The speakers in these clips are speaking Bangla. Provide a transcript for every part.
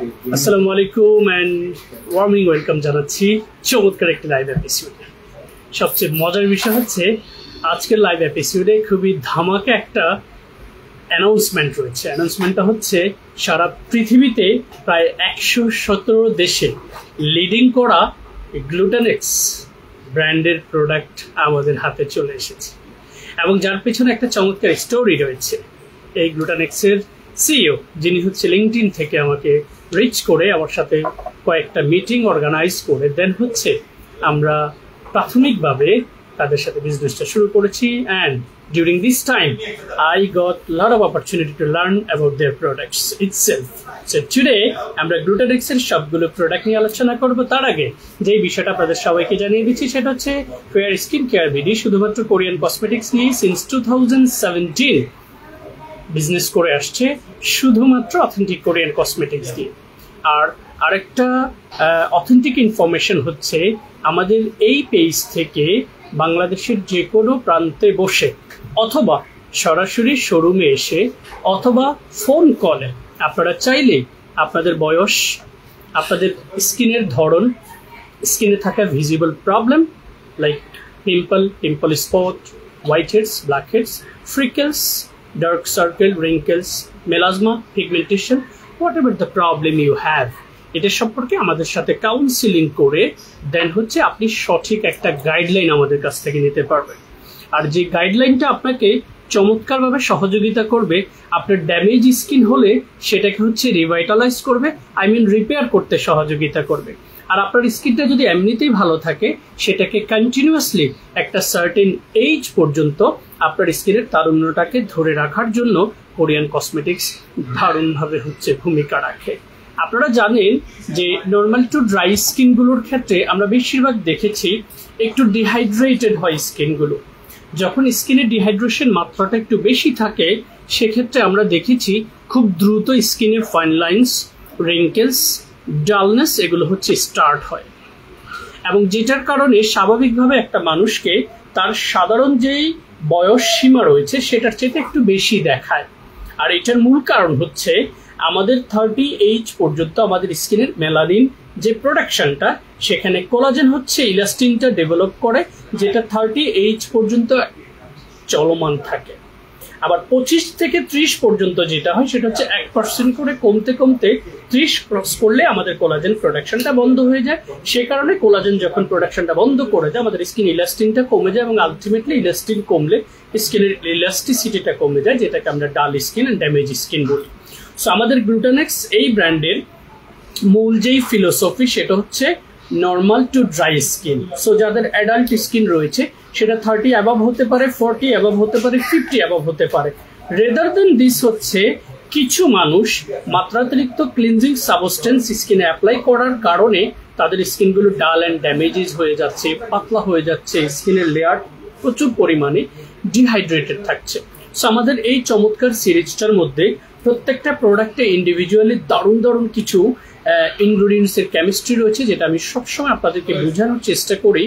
আসসালামু আলাইকুম এন্ড ওয়ার্মিং ওয়েলকাম জানাচ্ছি চমৎকার একটি লাইভ এপিসোডে। সবচেয়ে মজার বিষয় হচ্ছে আজকের লাইভ এপিসোডে খুবই ধামাকা একটা অ্যানাউন্সমেন্ট রয়েছে। অ্যানাউন্সমেন্টটা হচ্ছে সারা পৃথিবীতে প্রায় 117 দেশে লিডিং করা গ্লুটানেক্স ব্র্যান্ডের প্রোডাক্ট আমাদের হাতে চলে এসেছে এবং যার পেছনে একটা চমৎকার স্টোরি রয়েছে। এই গ্লুটানেক্সের সিইও যিনি হচ্ছে লিঙ্কডইন থেকে আমাকে রিচ করে আমার সাথে কয়েকটা মিটিং অর্গানাইজ করে দেন হচ্ছে আমরা প্রাথমিকভাবে তাদের সাথে বিজনেসটা শুরু করেছি। And during this time I got a lot of opportunity to learn about their products itself. So today আমরা গ্লুটানেক্স এর সবগুলো প্রোডাক্ট নিয়ে আলোচনা করব। তার আগে যে বিষয়টা আপনাদের সবাইকে জানিয়ে দিচ্ছি সেটা হচ্ছে ফেয়ার স্কিন কেয়ার বিডি শুধুমাত্র কোরিয়ান কসমেটিক্স নিয়ে সিন্স 2017 বিজনেস করে আসছে, শুধুমাত্র অথেন্টিক কোরিয়ান কসমেটিক্স দিয়ে। আর আরেকটা অথেন্টিক ইনফরমেশন হচ্ছে আমাদের এই পেজ থেকে বাংলাদেশের যে কোনো প্রান্তে বসে অথবা সরাসরি শোরুমে এসে অথবা ফোন কলে আপনারা চাইলে আপনাদের বয়স, আপনাদের স্কিনের ধরন, স্কিনে থাকা visible problem like pimple spot, white heads, black heads, freckles, dark circle, wrinkles, melasma, pigmentation, whatever the problem you have, এটা সম্পর্কে আমাদের সাথে কাউন্সিলিং করে দেন হচ্ছে আপনি সঠিক একটা গাইডলাইন আমাদের কাছ থেকে নিতে পারবেন। আর যে গাইডলাইনটা আপনাকে চমৎকারভাবে সহযোগিতা করবে, আপনার ড্যামেজ স্কিন হলে সেটাকে হচ্ছে রিভাইটালাইজ করবে, রিপেয়ার করতে সহযোগিতা করবে। আর আপনার স্কিনটা যদি এমনিতেই ভালো থাকে সেটাকে কন্টিনিউয়াসলি একটা সার্টেন এজ পর্যন্ত আপনার স্কিনের তারুণ্যটাকে ধরে রাখার জন্য কোরিয়ান কসমেটিক্স দারুণভাবে হচ্ছে ভূমিকা রাখে। আপনারা জানেন যে নর্মাল টু ড্রাই স্কিনগুলোর ক্ষেত্রে আমরা বেশিরভাগ দেখেছি একটু ডিহাইড্রেটেড হয় স্কিনগুলো। যখন স্কিনের ডিহাইড্রেশন মাত্রাটা একটু বেশি থাকে সেক্ষেত্রে আমরা দেখেছি খুব দ্রুত স্কিনের ফাইন লাইন্স, রিঙ্কেলস, ডালনেস এগুলো হচ্ছে স্টার্ট হয় এবং যেটার কারণে স্বাভাবিকভাবে একটা মানুষকে তার সাধারণ যেই বয়স সীমা রয়েছে সেটার চেয়ে একটু বেশি দেখায়। আর এটার মূল কারণ হচ্ছে আমাদের 30 এজ পর্যন্ত আমাদের স্কিনের মেলানিন যে প্রোডাকশনটা সেখানে কোলাজেন হচ্ছে ইলাস্টিনটা ডেভেলপ করে, যেটা 30 এজ পর্যন্ত চলমান থাকে। আবার 25 থেকে 30 পর্যন্ত যেটা হয় সেটা হচ্ছে 1% করে কমতে কমতে 30 ক্রস করলে আমাদের কোলাজেন প্রোডাকশনটা বন্ধ হয়ে যায়। সে কারণে কোলাজেন যখন প্রোডাকশনটা বন্ধ করে দেয় আমাদের স্কিন ইলাস্টিনটা কমে যায় এবং আলটিমেটলি ইলাস্টিন কমলে স্কিনের ইলাস্টিসিটিটা কমে যায়, যেটাকে আমরা ডাল স্কিন এন্ড ড্যামেজ স্কিন বলি। সো আমাদের গ্লুটানেক্স এই ব্র্যান্ডের মূল যেই ফিলোসফি সেটা হচ্ছে normal to dry skin. So যাদের অ্যাডাল্ট স্কিন রয়েছে সেটা 30 অ্যাবাভ হতে পারে, 40 অ্যাবাভ হতে পারে, 50 অ্যাবাভ হতে পারে। রেদার দেন দিস হচ্ছে কিছু মানুষ মাত্রাতিরিক্ত ক্লিনজিং সাবস্টেন্স স্কিনে অ্যাপ্লাই করার কারণে তাদের স্কিনগুলো ডাল অ্যান্ড ড্যামেজেস হয়ে যাচ্ছে, পাতলা হয়ে যাচ্ছে, স্কিনের লেয়ার প্রচুর পরিমাণে ডিহাইড্রেটেড থাকছে। সো আমাদের এই চমৎকার সিরিজটার মধ্যে প্রত্যেকটা প্রোডাক্টে ইন্ডিভিজুয়ালি দারুণ দারুণ কিছু ইনগ্রিডিয়েন্টসের কেমিস্ট্রি রয়েছে, যেটা আমি সবসময় আপনাদেরকে বোঝানোর চেষ্টা করি।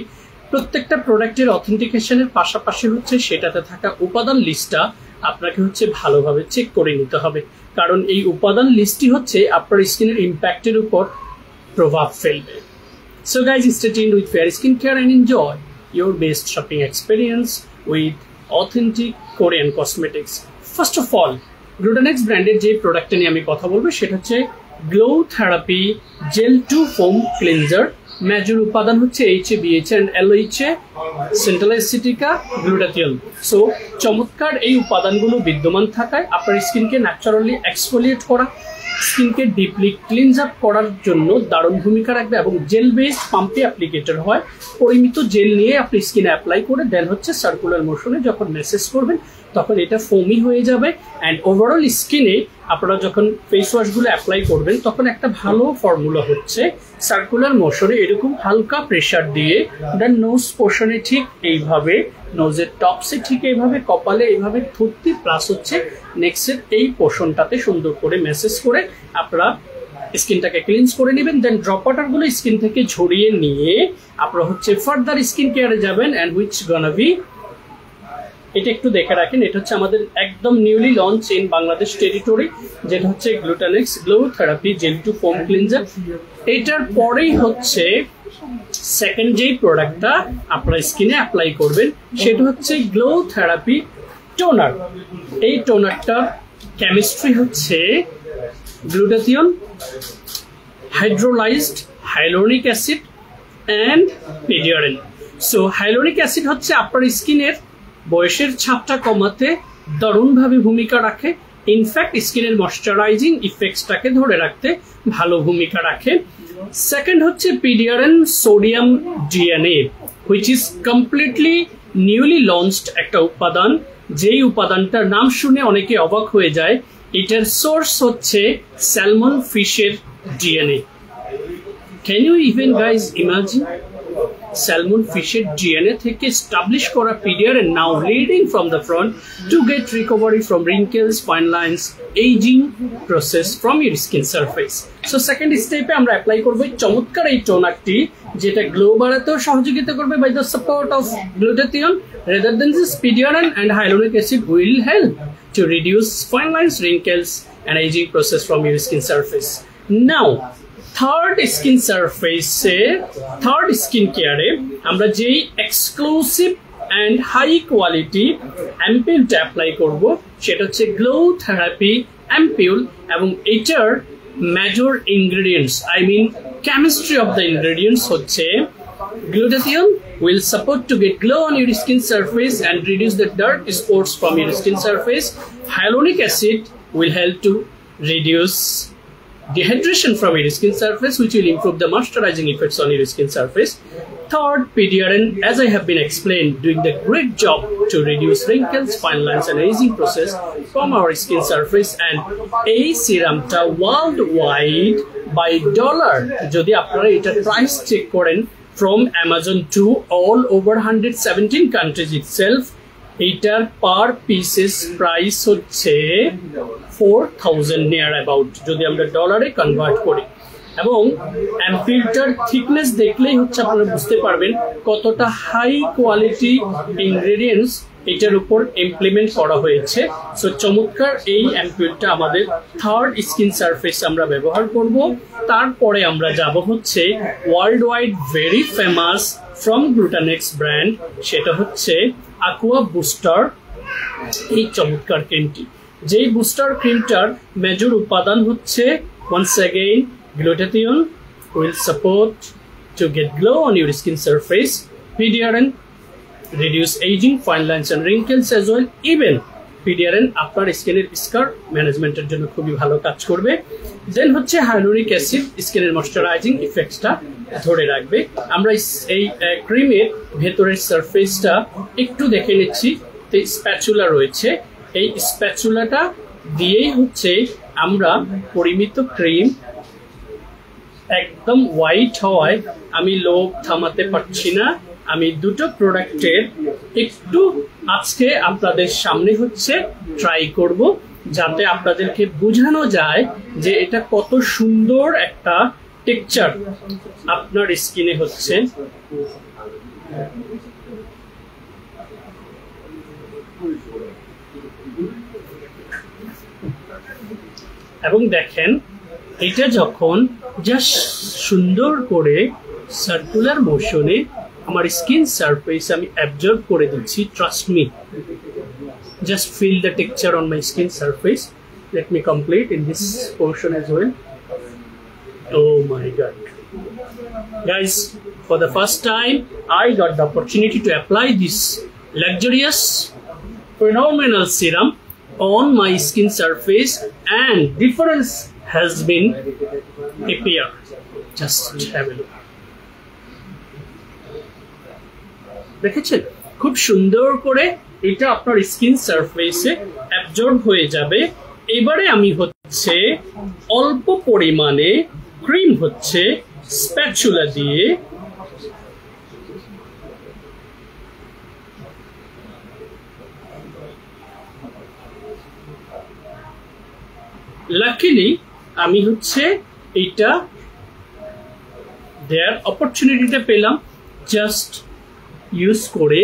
প্রত্যেকটা প্রোডাক্টের অথেন্টিকেশনের পাশাপাশি হচ্ছে সেটাতে থাকা উপাদান লিস্টটা আপনাকে হচ্ছে ভালোভাবে চেক করে নিতে হবে, কারণ এই উপাদান লিস্টই হচ্ছে আপনার স্কিনের ইম্প্যাক্টের উপর প্রভাব ফেলবে। So guys, stay tuned with fair skin care and enjoy your best shopping experience with authentic Korean cosmetics. First of all, Glutanex ব্র্যান্ডের যে প্রোডাক্টটা নিয়ে আমি কথা বলবো সেটা হচ্ছে glow therapy gel to foam cleanser. Major উপাদান হচ্ছে AHA, BHA and LHA, centella asiatica, glutathione. So চমৎকার এই উপাদানগুলো বিদ্যমান থাকায় আপনার স্কিনকে ন্যাচারালি এক্সফোলিয়েট করা, স্কিনকে ডিপলি ক্লিনজ আপ করার জন্য দারুণ ভূমিকা রাখবে এবং জেল বেসড পাম্পে অ্যাপ্লিকেটর হয়। পরিমিত জেল নিয়ে আপনি স্কিনে অ্যাপ্লাই করে দেন হচ্ছে সার্কুলার মোশনে যখন মেসেজ করবেন তখন এটা ফোমি হয়ে যাবে। অ্যান্ড ওভারঅল স্কিনে আপনারা যখন ফেস ওয়াশগুলো অ্যাপ্লাই করবেন তখন একটা ভালো ফর্মুলা হচ্ছে সার্কুলার মোশনে এরকম হালকা প্রেশার দিয়ে দেন নোজ পোর্শনে ঠিক এইভাবে, নোজের টপসে ঠিক এইভাবে, কপালে এইভাবে থুতনি প্লাস হচ্ছে নেক্সটের এই পোর্শনটাতে সুন্দর করে মেসেজ করে আপনারা স্কিনটাকে ক্লিনস করে নেবেন। দেন ড্রপ ওয়াটারগুলো স্কিন থেকে ঝরিয়ে নিয়ে আপনারা হচ্ছে ফার্দার স্কিন কেয়ারে যাবেন, অ্যান্ড হুইচ গনা বি এটা একটু দেখে রাখেন। এটা হচ্ছে আমাদের একদম newly launch in Bangladesh territory, যেটা হচ্ছে Glutanex glow therapy gel to foam cleanser. এটার পরেই হচ্ছে সেকেন্ড যেই প্রোডাক্টটা আপনার স্কিনে অ্যাপ্লাই করবেন সেটা হচ্ছে গ্লো থেরাপি টোনার। এই টোনারটার কেমিস্ট্রি হচ্ছে glutathione, hydrolysed hyaluronic acid and PDRN. So hyaluronic acid হচ্ছে আপনার স্কিনের বয়সের ছাপটা কমাতে দারুণভাবে ভূমিকা রাখে। ইনফ্যাক্ট স্কিনের ময়শ্চারাইজিং ইফেক্টসটাকে ধরে রাখতে ভালো ভূমিকা রাখে। সেকেন্ড হচ্ছে PDRN sodium DNA, which is completely newly launched একটা উপাদান, যেই উপাদানটার নাম শুনে অনেকে অবাক হয়ে যায়। এটার সোর্স হচ্ছে স্যালমন ফিশের DNA. Can you even guys imagine? Salmon ফিশের ডিএনএ থেকে এস্টাবলিশ করা PDRN now leading from the front to get recovery from wrinkles, fine lines, aging process from your skin surface. So second স্টেপে আমরা অ্যাপ্লাই করবো চমৎকার এই টোনারটি, যেটা গ্লো বাড়াতেও সহযোগিতা করবে by the support of glutathione rather than this pidiarin and hyaluronic acid will help to reduce fine lines, wrinkles and aging process from your skin surface. Now third skin সারফেসে, থার্ড স্কিন কেয়ারে আমরা যেই এক্সক্লুসিভ অ্যান্ড হাই কোয়ালিটি অ্যাম্পিউলটা অ্যাপ্লাই করব সেটা হচ্ছে গ্লো থেরাপি অ্যাম্পিউল। এবং এটার major ingredients, I mean chemistry of the ingredients হচ্ছে glutathione will support to get glow on your skin surface and reduce the dirt spots from your skin surface. Hyaluronic acid will help to reduce dehydration from your skin surface, which will improve the moisturizing effects on your skin surface. Third, pidiarin, as I have been explained, doing the great job to reduce wrinkles, fine lines and aging process from our skin surface. And a serum ta worldwide by dollar, jodi apnara eta price check koren from Amazon to all over 117 countries itself, এটার পার পিসেস প্রাইস হচ্ছে 4000 নিয়ার অ্যাবাউট, যদি আমরা ডলারে কনভার্ট করি। এবং অ্যাম্পিউলটার থিকনেস দেখলেই হচ্ছে আপনারা বুঝতে পারবেন কতটা হাই কোয়ালিটি ইনগ্রেডিয়েন্টস এটার উপর ইমপ্লিমেন্ট করা হয়েছে। সো চমৎকার এই অ্যাম্পিউলটা আমাদের থার্ড স্কিন সারফেস আমরা ব্যবহার করব। তারপরে আমরা যাব হচ্ছে world wide very famous from Glutanex brand, সেটা হচ্ছে aqua বুস্টার। এই চমৎকার ক্রিমটি, যেই বুস্টার ক্রিমটার মেজর উপাদান হচ্ছে once again glutathione will support to get glow on your skin surface, pidiarin reduce aging, fine lines and wrinkles as well. Even pidiarin আপনার স্কিনের স্কার ম্যানেজমেন্টের জন্য খুবই ভালো কাজ করবে। দেন হচ্ছে হাইলোরিক অ্যাসিড স্কিনের ময়শ্চারাইজিং ইফেক্টসটা ধরে রাখবে। আমরা এই ক্রিমের ভেতরের সারফেসটা একটু দেখে নিচ্ছি। স্প্যাচুলা রয়েছে, এই স্প্যাচুলাটা দিয়েই হচ্ছে আমরা পরিমিত ক্রিম একদম হোয়াইট হওয়ায় আমি লোভ থামাতে পারছি না। আমি দুটো প্রোডাক্টের একটু আজকে আপনাদের সামনে হচ্ছে ট্রাই করব, যাতে আপনাদেরকে বোঝানো যায় যে এটা কত সুন্দর একটা টেক্সচার আপনার স্কিনে হচ্ছে। এবং দেখেন এটা যখন জাস্ট সুন্দর করে সার্কুলার মোশনে আমার স্কিন সারফেস আমি অ্যাবজর্ব করে দিচ্ছি, trust me, just feel the texture on my skin surface. Let me complete in this portion as well. Oh my god, guys, for the first time I got the opportunity to apply this luxurious phenomenal serum on my skin surface and difference has been appear. Just have a look. দেখেছেন খুব সুন্দর করে এটা আপনার স্কিন সারফেসে অ্যাবজর্ব হয়ে যাবে। এবারে আমি হচ্ছে অল্প পরিমাণে ক্রিম হচ্ছে স্প্যাচুলা দিয়ে লাকিলি আমি হচ্ছে এটা দেয়ার অপরচুনিটিটা পেলাম, জাস্ট ইউজ করে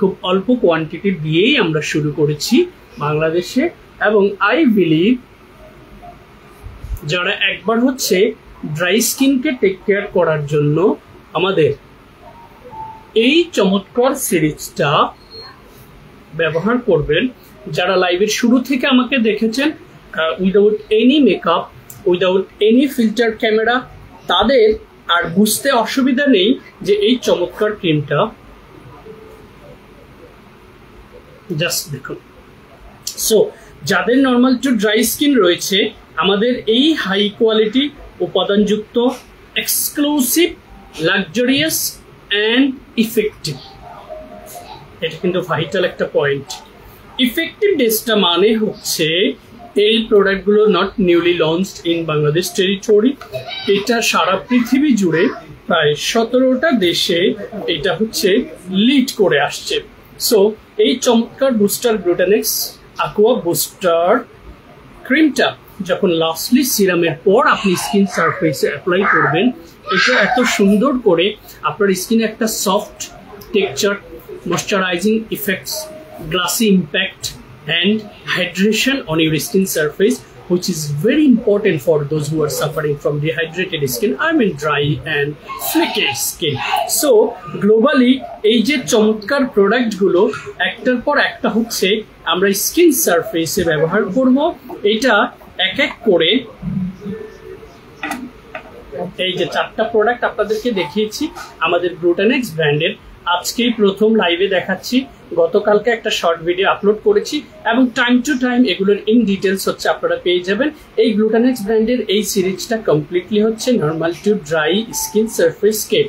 খুব অল্প কোয়ান্টিটি দিয়েই আমরা শুরু করেছি বাংলাদেশে, এবং আই বিলিভ যারা একবার হচ্ছে ড্রাই স্কিনকে টেক কেয়ার করার জন্য আমাদের এই চমৎকার সিরিজটা ব্যবহার করবেন, যারা লাইভের শুরু থেকে আমাকে দেখেছেন without any makeup, without any filter camera, তাদের আর বুঝতে অসুবিধা নেই যে এই চমৎকার ক্রিমটা জাস্ট দেখুন। সো যাদের নর্মাল টু ড্রাই স্কিন রয়েছে, আমাদের এই হাই কোয়ালিটি উপাদানযুক্ত এক্সক্লুসিভ লাক্সারিয়াস অ্যান্ড ইফেক্টিভ, এটা কিন্তু ভাইটাল একটা পয়েন্ট। ইফেক্টিভনেসটা মানে হচ্ছে এই প্রোডাক্টগুলো not newly launched in Bangladesh territory, এটা সারা পৃথিবী জুড়ে প্রায় 17টা দেশে এটা হচ্ছে লিড করে আসছে। সো এই চমৎকার বুস্টার গ্লুটানেক্স aqua বুস্টার ক্রিমটা যখন লাস্টলি সিরামের পর আপনি স্কিন সারফেসে অ্যাপ্লাই করবেন, এটা এত সুন্দর করে আপনার স্কিনে একটা soft texture, moisturising effects, glassy impact and hydration on your skin surface, which is very important for those who are suffering from dehydrated skin, I mean dry and flaky skin. So globally এই যে চমৎকার প্রোডাক্টগুলো একটার পর একটা হচ্ছে আমরা স্কিন সারফেসে ব্যবহার করব। এটা এক এক করে এই যে 4টা প্রোডাক্ট আপনাদেরকে দেখিয়েছি আমাদের গ্লুটানেক্স ব্র্যান্ডের, আজকেই প্রথম লাইভে দেখাচ্ছি, গতকালকে একটা শর্ট ভিডিও আপলোড করেছি এবং টাইম টু টাইম এগুলোর ইন ডিটেলস হচ্ছে আপনারা পেয়ে যাবেন। এই গ্লুটানেক্স ব্র্যান্ডের এই সিরিজটা কমপ্লিটলি হচ্ছে নর্মাল টু ড্রাই স্কিন সারফেসকে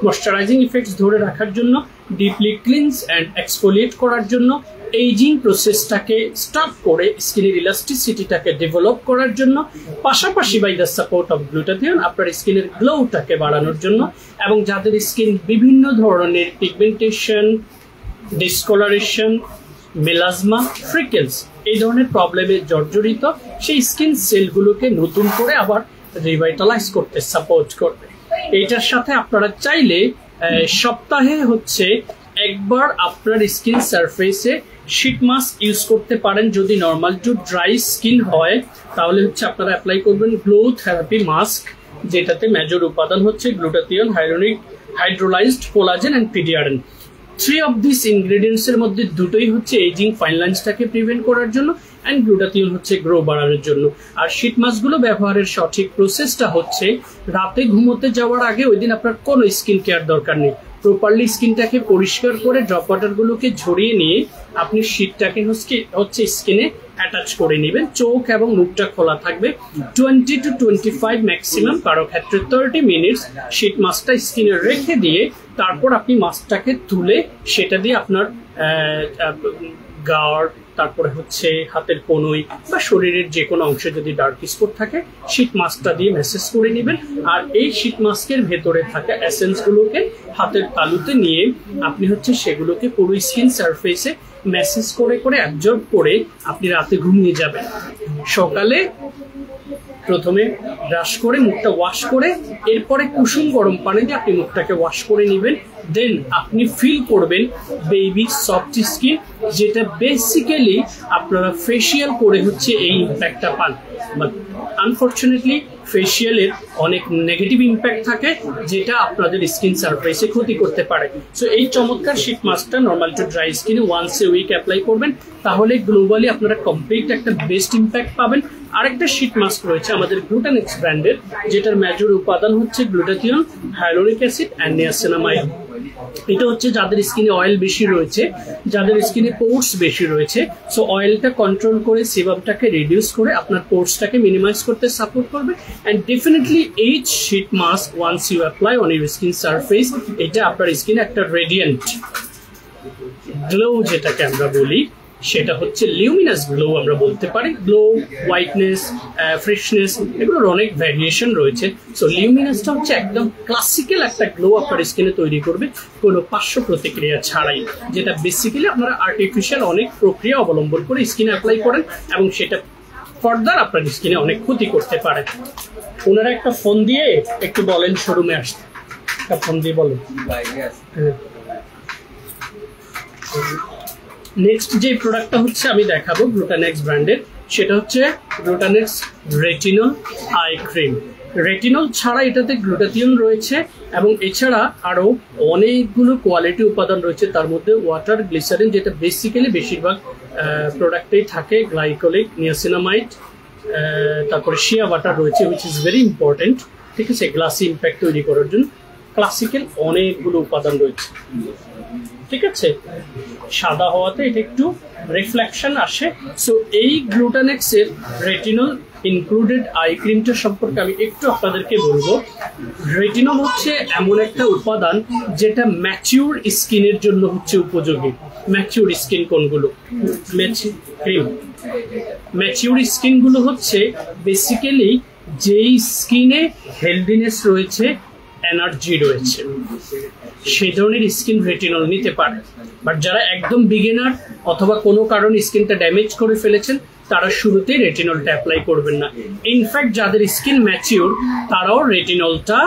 ময়শ্চারাইজিং ইফেক্টস ধরে রাখার জন্য, ডিপলি ক্লিনস অ্যান্ড এক্সফোলিয়েট করার জন্য, এইজিং প্রসেসটাকে স্টপ করে স্কিনের ইলাস্টিসিটিটাকে ডেভেলপ করার জন্য, পাশাপাশি by the support of glutathione আপনার স্কিনের গ্লোটাকে বাড়ানোর জন্য, এবং যাদের স্কিন বিভিন্ন ধরনের পিগমেন্টেশন, ডিসকলারেশন, মেলাজমা, ফ্রিকেলস এই ধরনের প্রবলেমে জর্জরিত, সেই স্কিন সেলগুলোকে নতুন করে আবার রিভাইটালাইজ করতে সাপোর্ট করবে। এইটার সাথে আপনারা চাইলে সপ্তাহে হচ্ছে একবার আপনার স্কিন সারফেসে শীট মাস্ক ইউজ করতে পারেন। যদি নর্মাল টু ড্রাই স্কিন হয় তাহলে হচ্ছে আপনারা অ্যাপ্লাই করবেন গ্লো থেরাপি মাস্ক, যেটাতে মেজর উপাদান হচ্ছে glutathione, hyaluronic hydrolysed collagen and PDRN. 3 of these ingredients এর মধ্যে দুটোই হচ্ছে এজিং ফাইন লাইন্সটাকে প্রিভেন্ট করার জন্য, অ্যান্ড গ্লুটাথিয়ন হচ্ছে গ্রো বাড়ানোর জন্য। আর শীট মাস্কগুলো ব্যবহারের সঠিক প্রসেসটা হচ্ছে রাতে ঘুমোতে যাওয়ার আগে ওই দিন আপনার কোনো স্কিন কেয়ার দরকার নেই, প্রপারলি স্কিনটাকে পরিষ্কার করে ড্রপ ওয়াটারগুলোকে ঝরিয়ে নিয়ে আপনি শীটটাকে হচ্ছে স্কিনে অ্যাটাচ করে নেবেন। চোখ এবং মুখটা খোলা থাকবে, 20 to 25 ম্যাক্সিমাম, কারো ক্ষেত্রে 30 মিনিটস শীট মাস্কটা স্কিনে রেখে দিয়ে তারপর আপনি মাস্কটাকে তুলে সেটা দিয়ে আপনার গার্ড, তারপরে হচ্ছে হাতের কনুই বা শরীরের যে কোনো অংশে যদি ডার্ক স্পট থাকে শীট মাস্কটা দিয়ে ম্যাসেজ করে নেবেন। আর এই শীট মাস্কের ভেতরে থাকা এসেন্সগুলোকে হাতের তালুতে নিয়ে আপনি হচ্ছে সেগুলোকে পুরো স্কিন সারফেসে ম্যাসেজ করে করে অ্যাবজর্ব করে আপনি রাতে ঘুমিয়ে যাবেন। সকালে প্রথমে ব্রাশ করে মুখটা ওয়াশ করে এরপরে কুসুম গরম পানি দিয়ে আপনি মুখটাকে ওয়াশ করে নেবেন। দেন আপনি ফিল করবেন বেবি সফট স্কিন, যেটা বেসিক্যালি আপনারা ফেসিয়াল করে হচ্ছে এই ইম্প্যাক্টটা পান। বাট আনফর্চুনেটলি ফেসিয়ালের অনেক নেগেটিভ ইম্প্যাক্ট থাকে যেটা আপনাদের স্কিন সারফেসে ক্ষতি করতে পারে। সো এই চমৎকার শীট মাস্কটা নর্মাল টু ড্রাই স্কিনে ওয়ান্স এ উইক অ্যাপ্লাই করবেন, তাহলে গ্লোবালি আপনারা কমপ্লিট একটা বেস্ট ইম্প্যাক্ট পাবেন। আরেকটা শীট মাস্ক রয়েছে আমাদের গ্লুটানেক্স ব্র্যান্ডের, যেটার মেজর উপাদান হচ্ছে গ্লুটাথিয়ন, হাইলোরিক অ্যাসিড অ্যান্ড নিয়াসিনামাইড। এটা হচ্ছে যাদের স্কিনে অয়েল বেশি রয়েছে, যাদের স্কিনে পোর্স বেশি রয়েছে, সো অয়েলটা কন্ট্রোল করে সেবামটাকে রিডিউস করে আপনার পোর্সটাকে মিনিমাইজ করতে সাপোর্ট করবে। And definitely each sheet mask once you apply on your skin surface, এটা আপনার স্কিনে একটা রেডিয়েন্ট গ্লো যেটাকে আমরা বলি, সেটা হচ্ছে লিউমিনাস গ্লো আমরা বলতে পারি। গ্লো, হোয়াইটনেস, ফ্রেশনেস এগুলোর অনেক ভ্যারিয়েশন রয়েছে। সো লিউমিনাসটা হচ্ছে একদম ক্লাসিক্যাল একটা গ্লো আপনার স্কিনে তৈরি করবে কোনো পার্শ্ব প্রতিক্রিয়া ছাড়াই, যেটা বেসিক্যালি আপনারা আর্টিফিশিয়াল অনেক প্রক্রিয়া অবলম্বন করে স্কিনে অ্যাপ্লাই করেন এবং সেটা ফার্দার আপনার স্কিনে অনেক ক্ষতি করতে পারে। ওনারা একটা ফোন দিয়ে একটু বলেন শোরুমে আসতে, একটা ফোন দিয়ে বলেন। নেক্সট যে প্রোডাক্টটা হচ্ছে আমি দেখাবো গ্লুটানেক্স ব্র্যান্ডের, সেটা হচ্ছে Glutanex retinol eye cream. Retinol ছাড়া এটাতে গ্লুটাথিয়ন রয়েছে এবং এছাড়া আরও অনেকগুলো কোয়ালিটি উপাদান রয়েছে, তার মধ্যে ওয়াটার, গ্লিসারিন, যেটা বেসিক্যালি বেশিরভাগ প্রোডাক্টেই থাকে, গ্লাইকোলিক, নিয়াসিনামাইড, তারপরে শিয়া ওয়াটার রয়েছে, উইচ ইজ ভেরি ইম্পর্টেন্ট, ঠিক আছে, গ্লাসি ইম্প্যাক্ট তৈরি করার জন্য। ক্লাসিক্যাল অনেকগুলো উপাদান রয়েছে, ঠিক আছে। সাদা হওয়াতে এটা একটু রিফ্লেকশন আসে। সো এই গ্লুটানেক্সের রেটিনল ইনক্লুডেড আই ক্রিমটা সম্পর্কে আমি একটু আপনাদেরকে বলবো। রেটিনল হচ্ছে এমন একটা উপাদান যেটা ম্যাচিউর স্কিনের জন্য হচ্ছে উপযোগী। ম্যাচিউর স্কিন কোনগুলো? ম্যাচিউর স্কিনগুলো হচ্ছে বেসিক্যালি যেই স্কিনে হেলদিনেস রয়েছে, এনার্জি রয়েছে, সেই ধরনের স্কিন রেটিনল নিতে পারে। বাট যারা একদম বিগিনার অথবা কোনো কারণে স্কিনটা ড্যামেজ করে ফেলেছেন, তারা শুরুতেই রেটিনলটা অ্যাপ্লাই করবেন না। ইনফ্যাক্ট যাদের স্কিন ম্যাচিউর তারাও রেটিনলটা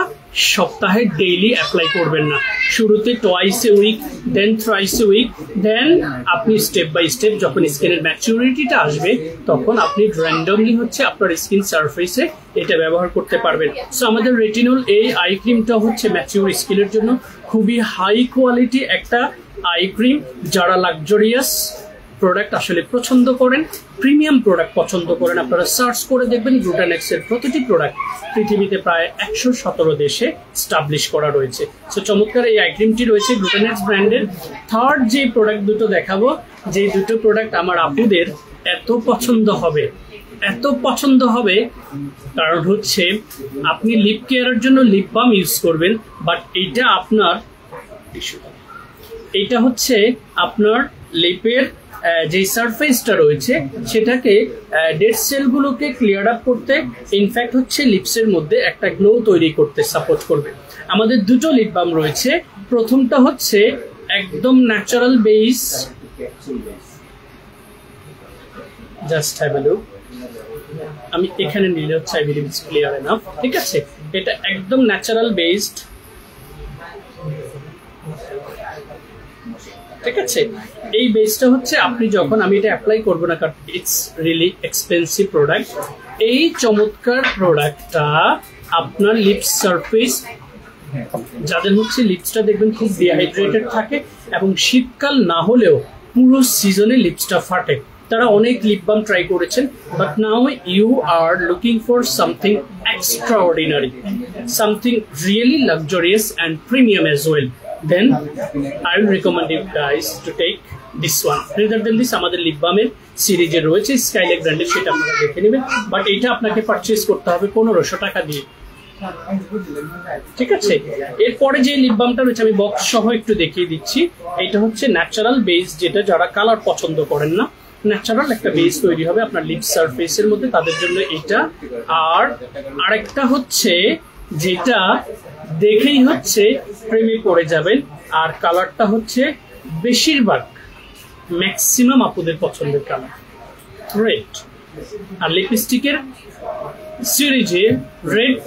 সপ্তাহে ডেইলি অ্যাপ্লাই করবেন না। শুরুতে twice a week, then thrice a week, then আপনি স্টেপ বাই স্টেপ যখন স্কিনের ম্যাচিউরিটিটা আসবে তখন আপনি র্যান্ডমলি হচ্ছে আপনার স্কিন সারফেসে এটা ব্যবহার করতে পারবেন। সো আমাদের রেটিনল এই আই ক্রিমটা হচ্ছে ম্যাচিউর স্কিনের জন্য খুবই হাই কোয়ালিটি একটা আই ক্রিম। যারা লাক্সারিয়াস প্রোডাক্ট আসলে পছন্দ করেন, প্রিমিয়াম প্রোডাক্ট পছন্দ করেন, আপনারা সার্চ করে দেখবেন গ্লুটানেক্সের প্রতিটি প্রোডাক্ট পৃথিবীতে প্রায় 117 দেশে স্টাবলিশ করা রয়েছে। সো চমৎকার এই আইটেমটি রয়েছে গ্লুটানেক্স ব্র্যান্ডের। থার্ড যে প্রোডাক্ট দুটো দেখাবো, যে দুটো প্রোডাক্ট আমার আপুদের এত পছন্দ হবে, কারণ হচ্ছে আপনি লিপ কেয়ারের জন্য লিপ বাম ইউজ করবেন, বাট এইটা হচ্ছে আপনার লিপের যে সারফেসটা রয়েছে সেটাকে ডেড সেলগুলোকে ক্লিয়ার আপ করতে, ইনফ্যাক্ট হচ্ছে লিপসের মধ্যে একটা গ্লো তৈরি করতে সাপোর্ট করবে। আমাদের দুটো লিপ বাম রয়েছে। প্রথমটা হচ্ছে একদম natural base, just have a look, আমি এখানে নিলে হচ্ছে I believe it's clear enough, ঠিক আছে। এটা একদম ন্যাচারাল বেসড, ঠিক আছে। এই বেসটা হচ্ছে আপনি যখন, আমি এটা অ্যাপ্লাই করবো না কারণ ইটস রিয়েলি এক্সপেন্সিভ প্রোডাক্ট। এই চমৎকার প্রোডাক্টটা আপনার লিপস সারফেস, যাদের হচ্ছে লিপসটা দেখবেন খুব ডিহাইড্রেটেড থাকে এবং শীতকাল না হলেও পুরো সিজনে লিপসটা ফাটে, তারা অনেক লিপ বাম ট্রাই করেছেন, but now you are looking for something extraordinary, something really luxurious and premium as well, then I will recommend you guys to take this one. Rather than this, আমাদের লিপ বামের সিরিজে রয়েছে স্কাইলেক ব্র্যান্ডের, সেটা আপনারা দেখে নেবেন, বাট এটা আপনাকে পারচেজ করতে হবে 1500 টাকা দিয়ে, ঠিক আছে। এরপরে যে লিপ বামটা রয়েছে আমি বক্স সহ একটু দেখিয়ে দিচ্ছি। এটা হচ্ছে ন্যাচারাল বেস, যেটা যারা কালার পছন্দ করেন না, ন্যাচারাল একটা বেস তৈরি হবে আপনার লিপ সারফেসের মধ্যে, তাদের জন্য এটা। আর আরেকটা হচ্ছে যেটা দেখেই হচ্ছে প্রেমে পড়ে যাবেন, আর কালারটা হচ্ছে বেশিরভাগ ম্যাক্সিমাম আপুদের পছন্দের কালার, রেড। আর লিপস্টিকের সিরিজে রেড,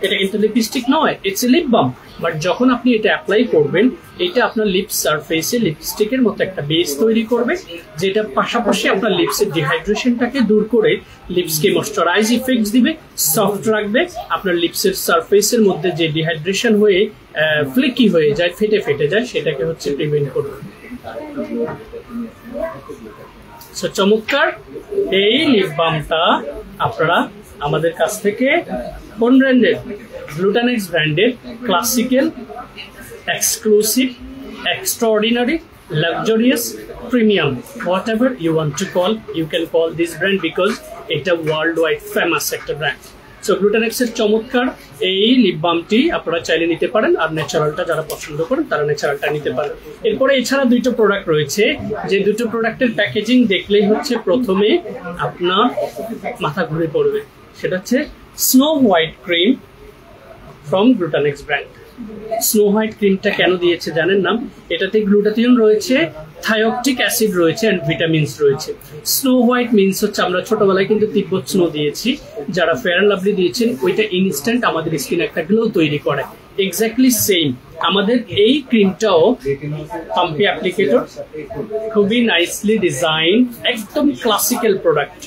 এটা কিন্তু লিপস্টিক নয়, it's a lip balm, but যখন আপনি এটা অ্যাপ্লাই করবেন এটা আপনার লিপ সারফেসে লিপস্টিকের মতো একটা বেস তৈরি করবে, যেটা পাশাপাশি আপনার লিপসের ডিহাইড্রেশনটাকে দূর করে লিপসকে ময়শ্চারাইজ ইফেক্টস দিবে, সফট রাখবে। আপনার লিপসের সারফেসের মধ্যে যে ডিহাইড্রেশন হয়ে ফ্লেকি হয়ে যায়, ফেটে যায়, সেটাকে হচ্ছে প্রিভেন্ট করবে। সো চমৎকার এই লিপ বামটা আপনারা আমাদের কাছ থেকে কোন ব্র্যান্ডের? গ্লুটানেক্স ব্র্যান্ডের classical, exclusive, extraordinary, luxurious, premium, whatever you want to call, you can call this brand because it's a worldwide famous একটা ব্র্যান্ড। সো গ্লুটানেক্সের চমৎকার এই লিপ বামটি আপনারা চাইলে নিতে পারেন, আর ন্যাচারালটা যারা পছন্দ করেন তারা ন্যাচারালটা নিতে পারেন। এরপরে এছাড়া দুটো প্রোডাক্ট রয়েছে, যে দুটো প্রোডাক্টের প্যাকেজিং দেখলেই হচ্ছে প্রথমে আপনার মাথা ঘুরে পড়বে। সেটা হচ্ছে snow white cream from Glutanex brand. Snow white ক্রিমটা কেন দিয়েছে জানেন না? এটাতে গ্লুটাথিয়ন রয়েছে, থায়োকটিক অ্যাসিড রয়েছে অ্যান্ড ভিটামিনস রয়েছে। স্নো হোয়াইট মিনস হচ্ছে, আমরা ছোটবেলায় কিন্তু তিব্বত স্নো দিয়েছি, যারা ফেয়ার অ্যান্ড লাভলি দিয়েছেন ওইটা ইনস্ট্যান্ট আমাদের স্কিনে একটা গ্লো তৈরি করে। Exactly same. আমাদের এই ক্রিমটাও পাম্পি অ্যাপ্লিকেটর, খুবই নাইসলি ডিজাইন, একদম ক্লাসিক্যাল প্রোডাক্ট।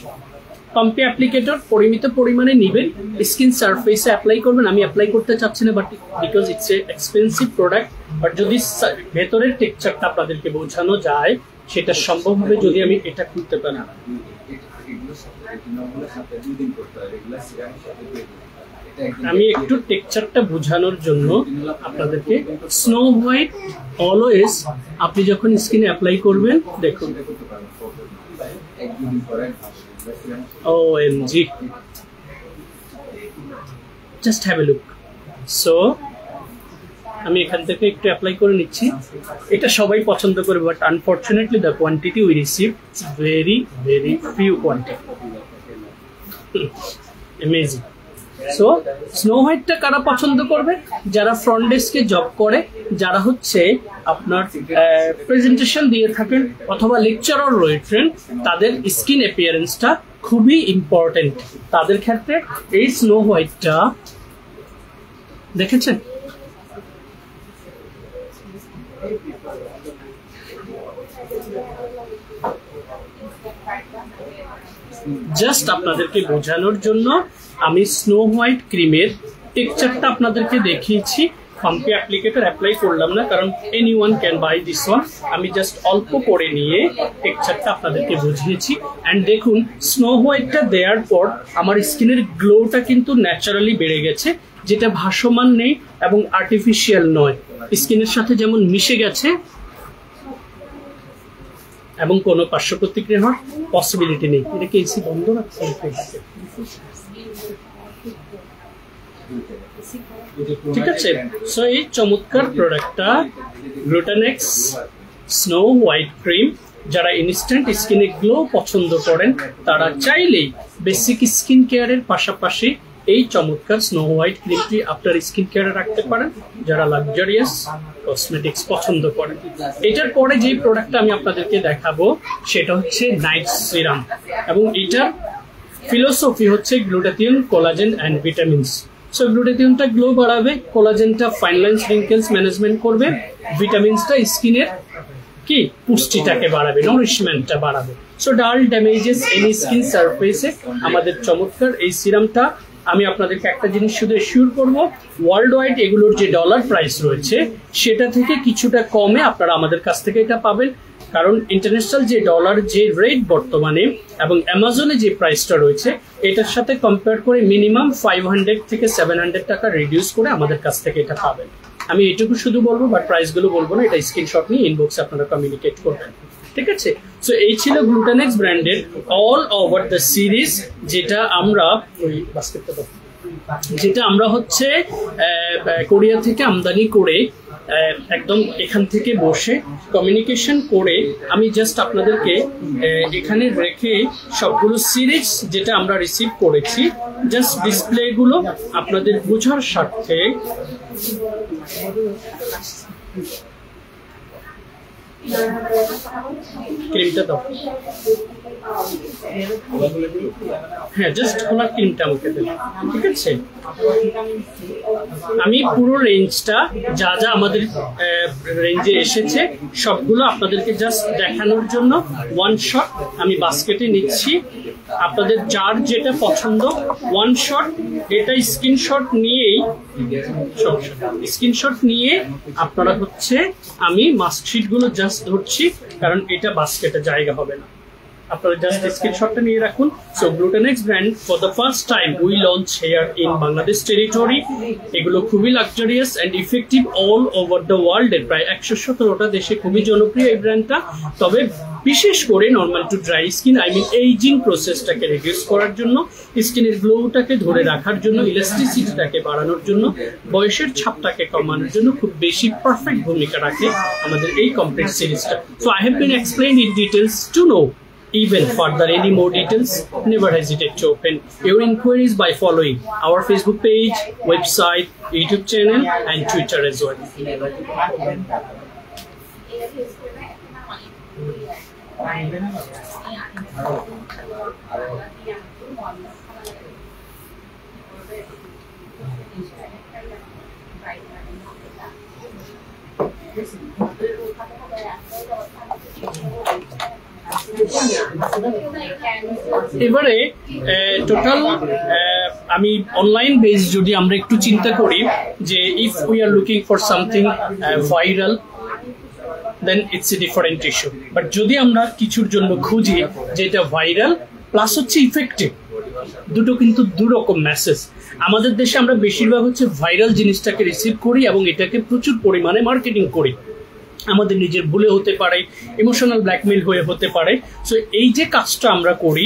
পাম্পি অ্যাপ্লিকেটর পরিমিত পরিমাণে নেবেন, স্কিন সারফেসে অ্যাপ্লাই করবেন। আমি অ্যাপ্লাই করতে চাচ্ছি না, but because it's a expensive product, but যদি ভেতরের টেক্সচারটা আপনাদেরকে বোঝানো যায় সেটা সম্ভব হবে যদি আমি এটা খুলতে পারি। আমি একটু টেক্সচারটা বোঝানোর জন্য আপনাদেরকে, স্নো হোয়াইট অলওয়েজ আপনি যখন স্কিনে অ্যাপ্লাই করবেন, দেখুন OMG, just have a look. So আমি এখান থেকে একটু অ্যাপ্লাই করে নিচ্ছি। এটা সবাই পছন্দ করবে, but unfortunately the quantity we receive very very few quantity. Amazing. So snow হোয়াইটটা কারা পছন্দ করবে? যারা ফ্রন্ট ডেস্কে জব করে, যারা হচ্ছে আপনার প্রেজেন্টেশন দিয়ে থাকেন অথবা লেকচারার রয়েছেন, তাদের স্কিন অ্যাপিয়ারেন্সটা খুবই ইম্পর্টেন্ট। তাদের ক্ষেত্রে এই স্নো হোয়াইটটা দেখেছেন, জাস্ট আপনাদেরকে বোঝানোর জন্য আমি স্নো হোয়াইট ক্রিমের টেক্সচারটা আপনাদেরকে দেখিয়েছি। পাম্পি অ্যাপ্লিকেটর অ্যাপ্লাই করলাম না, কারণ anyone can buy this one. আমি জাস্ট অল্প করে নিয়ে টেক্সচারটা আপনাদেরকে বুঝিয়েছি। অ্যান্ড দেখুন, স্নো হোয়াইটটা দেওয়ার পর আমার স্কিনের গ্লোটা কিন্তু ন্যাচারালি বেড়ে গেছে, যেটা ভাসমান নেই এবং আর্টিফিশিয়াল নয়, স্কিনের সাথে যেমন মিশে গেছে এবং কোনো পার্শ্ব প্রতিক্রিয়া হওয়ার পসিবিলিটি নেই। এটা কি এসি বন্ধ রাখতে? ঠিক আছে। সো এই চমৎকার প্রোডাক্টটা গ্লুটানেক্স স্নো হোয়াইট ক্রিম, যারা ইনস্ট্যান্ট স্কিনে গ্লো পছন্দ করেন তারা চাইলেই বেসিক স্কিন কেয়ারের পাশাপাশি এই চমৎকার স্নো হোয়াইট ক্রিমটি আপনার স্কিন কেয়ারে রাখতে পারেন, যারা লাক্সারিয়াস কসমেটিক্স পছন্দ করেন। এটার পরে যে প্রোডাক্টটা আমি আপনাদেরকে দেখাবো সেটা হচ্ছে নাইট সিরাম, এবং এটার ফিলোসফি হচ্ছে glutathione, collagen and vitamins. So গ্লুটাথিয়নটা গ্লো বাড়াবে, কোলাজেনটা ফাইন লাইন্স রিঙ্কেলস ম্যানেজমেন্ট করবে, ভিটামিনসটা স্কিনের কি পুষ্টিটাকে বাড়াবে, নারিশমেন্টটা বাড়াবে। সো ডাল ড্যামেজেস এনি স্কিন সারফেসে আমাদের চমৎকার এই সিরামটা, আমি আপনাদেরকে একটা জিনিস শুধু এশিওর করবো, ওয়ার্ল্ড ওয়াইড এগুলোর যে ডলার প্রাইস রয়েছে সেটা থেকে কিছুটা কমে আপনারা আমাদের কাছ থেকে এটা পাবেন। কারণ ইন্টারন্যাশনাল যে ডলার যে রেট বর্তমানে এবং অ্যামাজনে যে প্রাইসটা রয়েছে, এটার সাথে কম্পেয়ার করে মিনিমাম 500 থেকে 700 টাকা রিডিউস করে আমাদের কাছ থেকে এটা পাবেন। আমি এটুকু শুধু বলবো, বাট প্রাইসগুলো বলবো না, এটা স্ক্রিনশট নিয়ে ইনবক্সে আপনারা কমিউনিকেট করবেন। ঠিক আছে। সো এই ছিল গ্লুটানেক্স ব্র্যান্ডের অল ওভার দ্য সিরিজ, যেটা আমরা হচ্ছে কোরিয়া থেকে আমদানি করে একদম এখান থেকে বসে কমিউনিকেশন করে আমি জাস্ট আপনাদেরকে এখানে রেখে সবগুলো সিরিজ যেটা আমরা রিসিভ করেছি জাস্ট ডিসপ্লেগুলো আপনাদের বোঝার স্বার্থে ক্রিমটা দাও। হ্যাঁ, জাস্ট খোলা ক্রিমটা আমাকে দেন। ঠিক আছে, আমি পুরো রেঞ্জটা যা যা আমাদের রেঞ্জে এসেছে সবগুলো আপনাদেরকে জাস্ট দেখানোর জন্য ওয়ান শট আমি বাস্কেটে নিচ্ছি। আপনাদের যার যেটা পছন্দ ওয়ান শট, এটা স্ক্রিনশট নিয়ে আপনারা হচ্ছে আমি মার্কশিট গুলো জাস্ট ধরছি, কারণ এটা বাস্কেটে জায়গা হবে না। আপনারা জাস্ট স্ক্রিনশটটা নিয়ে রাখুন। So Glutanex brand for the first time we launch here in Bangladesh territory. এগুলো খুবই luxurious and effective all over the world এর প্রায় 117টা দেশে খুবই জনপ্রিয় এই ব্র্যান্ডটা। তবে বিশেষ করে normal to dry skin, aging প্রসেসটাকে রিডিউস করার জন্য, স্কিনের গ্লোটাকে ধরে রাখার জন্য, ইলাস্টিসিটিটাকে বাড়ানোর জন্য, বয়সের ছাপটাকে কমানোর জন্য খুব বেশি পারফেক্ট ভূমিকা রাখে আমাদের এই কমপ্লিট সিরিজটা। So I have bin explained in details to know even further any more details. Never hesitate to open your inquiries by following our Facebook page, website, YouTube channel and Twitter as well. এবারে টোটাল আমি অনলাইন বেস যদি আমরা একটু চিন্তা করি যে if we are looking for something viral then it's a different issue, but যদি আমরা কিছুর জন্য খুঁজি যে এটা ভাইরাল প্লাস হচ্ছে ইফেক্টিভ, দুটো কিন্তু দুরকম মেসেজ। আমাদের দেশে আমরা বেশিরভাগ হচ্ছে ভাইরাল জিনিসটাকে রিসিভ করি এবং এটাকে প্রচুর পরিমাণে মার্কেটিং করি, আমাদের নিজের ভুলে হতে পারে, ইমোশনাল ব্ল্যাকমেল হয়ে হতে পারে। সো এই যে কাজটা আমরা করি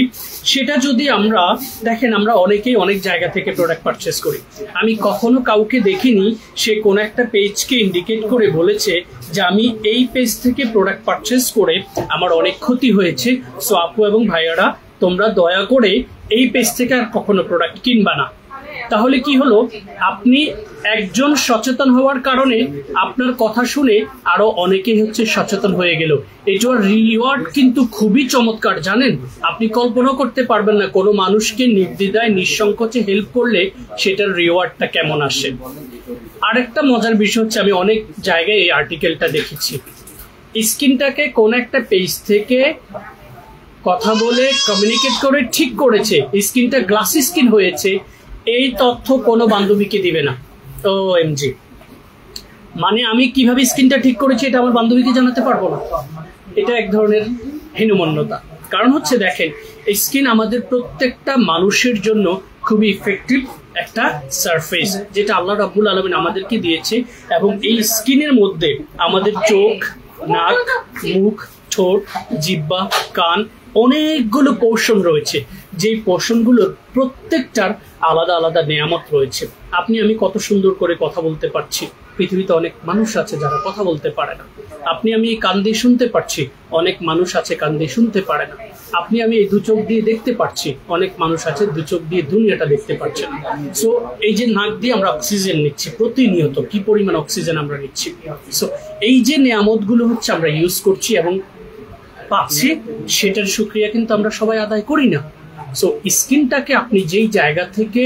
সেটা যদি আমরা দেখেন, আমরা অনেকেই অনেক জায়গা থেকে প্রোডাক্ট পারচেস করি। আমি কখনো কাউকে দেখিনি সে কোনো একটা পেজকে ইন্ডিকেট করে বলেছে যে আমি এই পেজ থেকে প্রোডাক্ট পারচেস করে আমার অনেক ক্ষতি হয়েছে, সো আপু এবং ভাইয়ারা তোমরা দয়া করে এই পেজ থেকে আর কখনো প্রোডাক্ট কিনবা না। তাহলে কি হলো, আপনি একজন সচেতন হওয়ার কারণে আপনার কথা শুনে আরো অনেকেই হচ্ছে সচেতন হয়ে গেল। এটার রিওয়ার্ড কিন্তু খুবই চমৎকার, জানেন? আপনি কল্পনা করতে পারবেন না কোনো মানুষকে নির্দ্বিধায় নিঃসংকোচে হেল্প করলে সেটার রিওয়ার্ডটা কেমন আসে। আরেকটা মজার বিষয় হচ্ছে, আমি অনেক জায়গায় এই আর্টিকেলটা দেখেছি, স্কিনটাকে কোন একটা পেজ থেকে কথা বলে কমিউনিকেট করে ঠিক করেছে, স্কিনটা গ্লাসি স্কিন হয়েছে, এই তথ্য কোনো বান্ধবীকে দিবে না। OMG, মানে আমি কিভাবে স্কিনটা ঠিক করেছি এটা আমার বান্ধবীকে জানাতে পারবো না? এটা এক ধরনের হীনমন্যতা। কারণ হচ্ছে দেখেন, স্কিন আমাদের প্রত্যেকটা মানুষের জন্য খুবই ইফেক্টিভ একটা সারফেস যেটা আল্লাহ রাব্বুল আলামিন আমাদেরকে দিয়েছে, এবং এই স্কিনের মধ্যে আমাদের চোখ, নাক, মুখ, ঠোঁট, জিহ্বা, কান, অনেকগুলো পোর্শন রয়েছে, যেই পোর্শনগুলোর প্রত্যেকটার আলাদা আলাদা নিয়ামত রয়েছে। আপনি আমি কত সুন্দর করে কথা বলতে পারছি, পৃথিবীতে অনেক মানুষ আছে যারা কথা বলতে পারে না। আপনি আমি কান দিয়ে শুনতে পারছি, অনেক মানুষ আছে কান দিয়ে শুনতে পারে না। আপনি আমি এই দু চোখ দিয়ে দেখতে পারছি, অনেক মানুষ আছে দু চোখ দিয়ে দুনিয়াটা দেখতে পারছে না। সো এই যে নাক দিয়ে আমরা অক্সিজেন নিচ্ছি প্রতিনিয়ত, কি পরিমাণ অক্সিজেন আমরা নিচ্ছি। সো এই যে নিয়ামতগুলো হচ্ছে আমরা ইউজ করছি এবং পাচ্ছি, সেটার শুকরিয়া কিন্তু আমরা সবাই আদায় করি না। সো স্কিনটাকে আপনি যেই জায়গা থেকে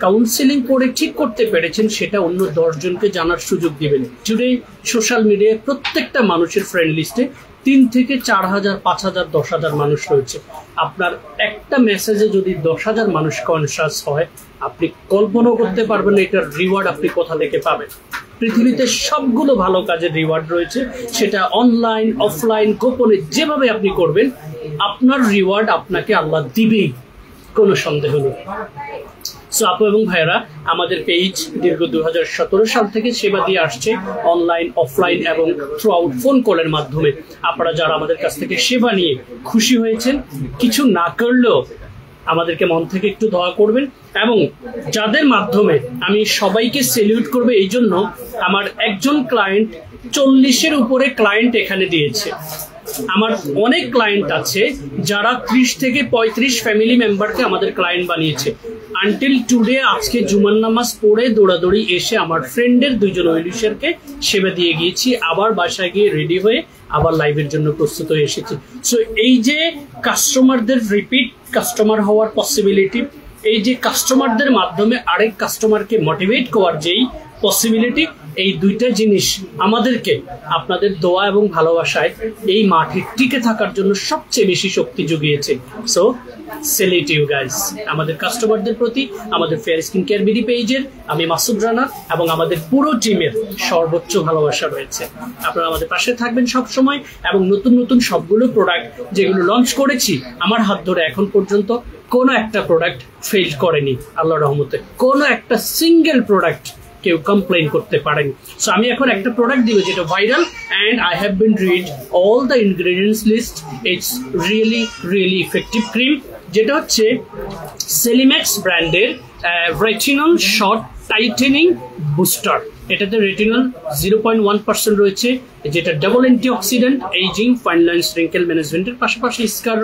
কাউন্সেলিং করে ঠিক করতে পেরেছেন সেটা অন্য 10 জনকে জানার সুযোগ দিবেন। জুড়ে সোশ্যাল মিডিয়ায় প্রত্যেকটা মানুষের ফ্রেন্ড লিস্টে 3 থেকে 4,000, 5,000, 10,000 মানুষ রয়েছে। আপনার একটা মেসেজে যদি 10,000 মানুষ কনসাস হয়, আপনি কল্পনা করতে পারবেন না এটার রিওয়ার্ড আপনি কোথা থেকে পাবেন। পৃথিবীতে সবগুলো ভালো কাজের রিওয়ার্ড রয়েছে, সেটা অনলাইন, অফলাইন, গোপনে যেভাবে আপনি করবেন, আপনার রিওয়ার্ড আপনাকে আল্লাহ দিবেই, কোনো সন্দেহ নেই। সো আপু এবং ভাইয়েরা, আমাদের পেজ দীর্ঘ 2017 সাল থেকে সেবা দিয়ে আসছে অনলাইন, অফলাইন এবং থ্রু আউট ফোন কলের মাধ্যমে। আপনারা যারা আমাদের কাছ থেকে সেবা নিয়ে খুশি হয়েছেন, কিছু না করলেও আমাদেরকে মন থেকে একটু দোয়া করবেন, এবং যাদের মাধ্যমে আমি সবাইকে সেলিউট করবে। এই জন্য আমার একজন ক্লায়েন্ট 40-এর উপরে ক্লায়েন্ট এখানে দিয়েছে। আমার অনেক ক্লায়েন্ট আছে যারা 30 থেকে 35 ফ্যামিলি মেম্বারকে আমাদের ক্লায়েন্ট বানিয়েছে। আনটিল টুডে, আজকে জুমার নামাজ পড়ে দৌড়াদৌড়ি এসে আমার ফ্রেন্ডের 2 জন ওয়েলিশারকে সেবা দিয়ে গিয়েছি, আবার বাসায় গিয়ে রেডি হয়ে আবার লাইভের জন্য প্রস্তুত হয়ে এসেছি। সো এই যে কাস্টমারদের রিপিট কাস্টমার হওয়ার পসিবিলিটি, এই যে কাস্টমারদের মাধ্যমে আরেক কাস্টমারকে মোটিভেট করার যেই পসিবিলিটি, এই দুইটা জিনিস আমাদেরকে আপনাদের দোয়া এবং ভালোবাসায় এই মাঠে টিকে থাকার জন্য সবচেয়ে বেশি শক্তি জুগিয়েছে। So salute you guys. আমাদের কাস্টমারদের প্রতি আমাদের ফেয়ার স্কিন কেয়ার বিডি পেজের আমি মাসুদ রানা এবং আমাদের পুরো টিমের সর্বোচ্চ ভালোবাসা রয়েছে। আপনারা আমাদের পাশে থাকবেন সব সময়, এবং নতুন নতুন সবগুলো প্রোডাক্ট যেগুলো লঞ্চ করেছি আমার হাত ধরে এখন পর্যন্ত কোনো একটা প্রোডাক্ট ফেল করেনি আল্লাহর রহমতে। কোনো একটা সিঙ্গেল প্রোডাক্ট কেউ কমপ্লেন করতে পারেনি। সো আমি এখন একটা প্রোডাক্ট দিব যেটা viral, and I have been read all the ingredients list. It's really really effective cream, যেটা হচ্ছে সেলিম্যাক্স ব্র্যান্ডের রেটিনল শর্ট টাইটেনিং বুস্টার। এটাতে রেটিনল 0.1% রয়েছে, যেটা double antioxidant, aging, fine lines, wrinkle ম্যানেজমেন্টের পাশাপাশি স্কার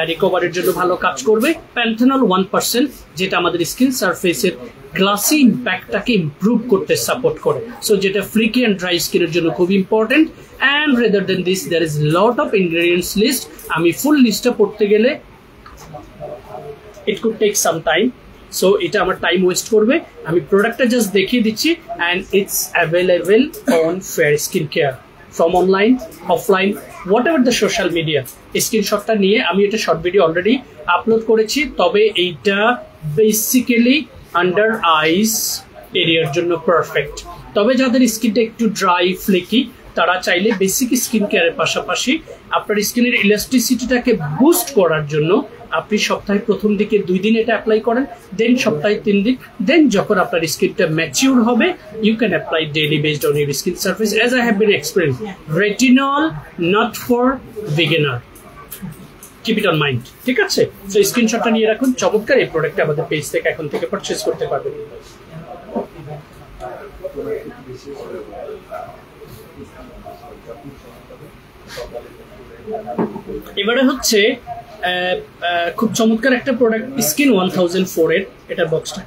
রিকভারির জন্য ভালো কাজ করবে। প্যান্থেনল 1%, যেটা আমাদের স্কিন সারফেসের গ্লাসি ইম্প্যাক্টটাকে ইমপ্রুভ করতে সাপোর্ট করে। সো যেটা ফ্রিকি অ্যান্ড ড্রাই স্কিনের জন্য খুব important. And rather than this there is lot of ingredients list. আমি ফুল লিস্টটা পড়তে গেলে it could take some time, so এটা আমার টাইম ওয়েস্ট করবে। আমি প্রোডাক্টটা জাস্ট দেখিয়ে দিচ্ছি, and it's available on fair skin care. From online, offline, what ever the social media. স্ক্রিনশটটা নিয়ে আমি এটা শর্ট ভিডিও অলরেডি আপলোড করেছি, তবে এইটা বেসিক্যালি আন্ডার আইস এরিয়ার জন্য পারফেক্ট। তবে যাদের স্কিনটা একটু ড্রাই ফ্লেকি তারা চাইলে বেসিক স্কিন কেয়ারের পাশাপাশি আপনার স্কিনের ইলাস্টিসিটিটাকে বুস্ট করার জন্য আপনি সপ্তাহে প্রথম দিকে 2 দিন এটা অ্যাপ্লাই করেন, দেন সপ্তাহে 3 দিন, দেন যখন আপনার স্কিনটা ম্যাচিউর হবে you can apply daily based on your skin surface as I have been experience. Retinol not for beginner, keep it on mind, ঠিক আছে? সো স্ক্রিনশটটা নিয়ে রাখুন। চমৎকার এই প্রোডাক্টটা আমাদের পেজ থেকে এখন থেকে পারচেজ করতে পারবেন। এবারে হচ্ছে খুব চমৎকার একটা প্রোডাক্ট স্কিন 1004 এর, এটা বক্সটা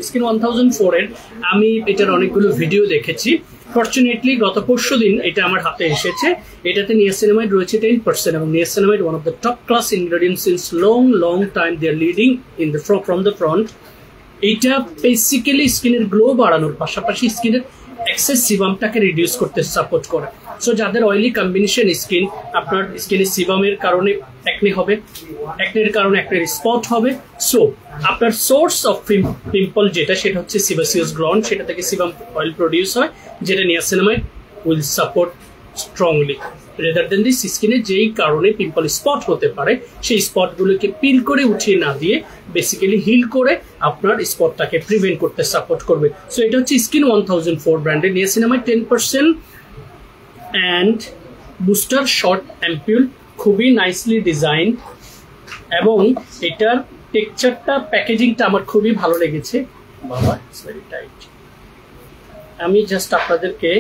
স্কিন 1004 এর। আমি এটার অনেকগুলো ভিডিও দেখেছি। ফরচুনেটলি গত পরশু দিন এটা আমার হাতে এসেছে। এটাতে নিয়াসিনামাইড রয়েছে 10% এবং niacinamide one of the top class ingredients since long time they are leading in the from the front. এইটা বেসিক্যালি স্কিনের গ্লো বাড়ানোর পাশাপাশি স্কিনের এক্সেস সিবামটাকে রিডিউস করতে সাপোর্ট করে। সো যাদের অয়েলি কম্বিনেশন স্কিন, আপনার স্কিনে সিবামের কারণে অ্যাকনে হবে, অ্যাকনের কারণে অ্যাকনের স্পট হবে, সো আপনার সোর্স অফ পিম্পল যেটা সেটা হচ্ছে সিবাসিয়াস গ্ল্যান্ড, সেটা থেকে সিবাম অয়েল প্রডিউস হয়, যেটা niacinamide will support strongly rather than this. স্কিনে যেই কারণে পিম্পল স্পট হতে পারে সেই স্পটগুলোকে পিল করে উঠিয়ে না দিয়ে বেসিক্যালি হিল করে আপনার স্পটটাকে প্রিভেন্ট করতে সাপোর্ট করবে। সো এটা হচ্ছে স্কিন 1004 ব্র্যান্ডের niacinamide 10% and booster shot ampoule, খুবই নাইসলি ডিজাইন এবং এটার টেক্সচারটা প্যাকেজিংটা আমার খুবই ভালো লেগেছে। বাবা ইটস ভেরি টাইট। আমি জাস্ট আপনাদেরকে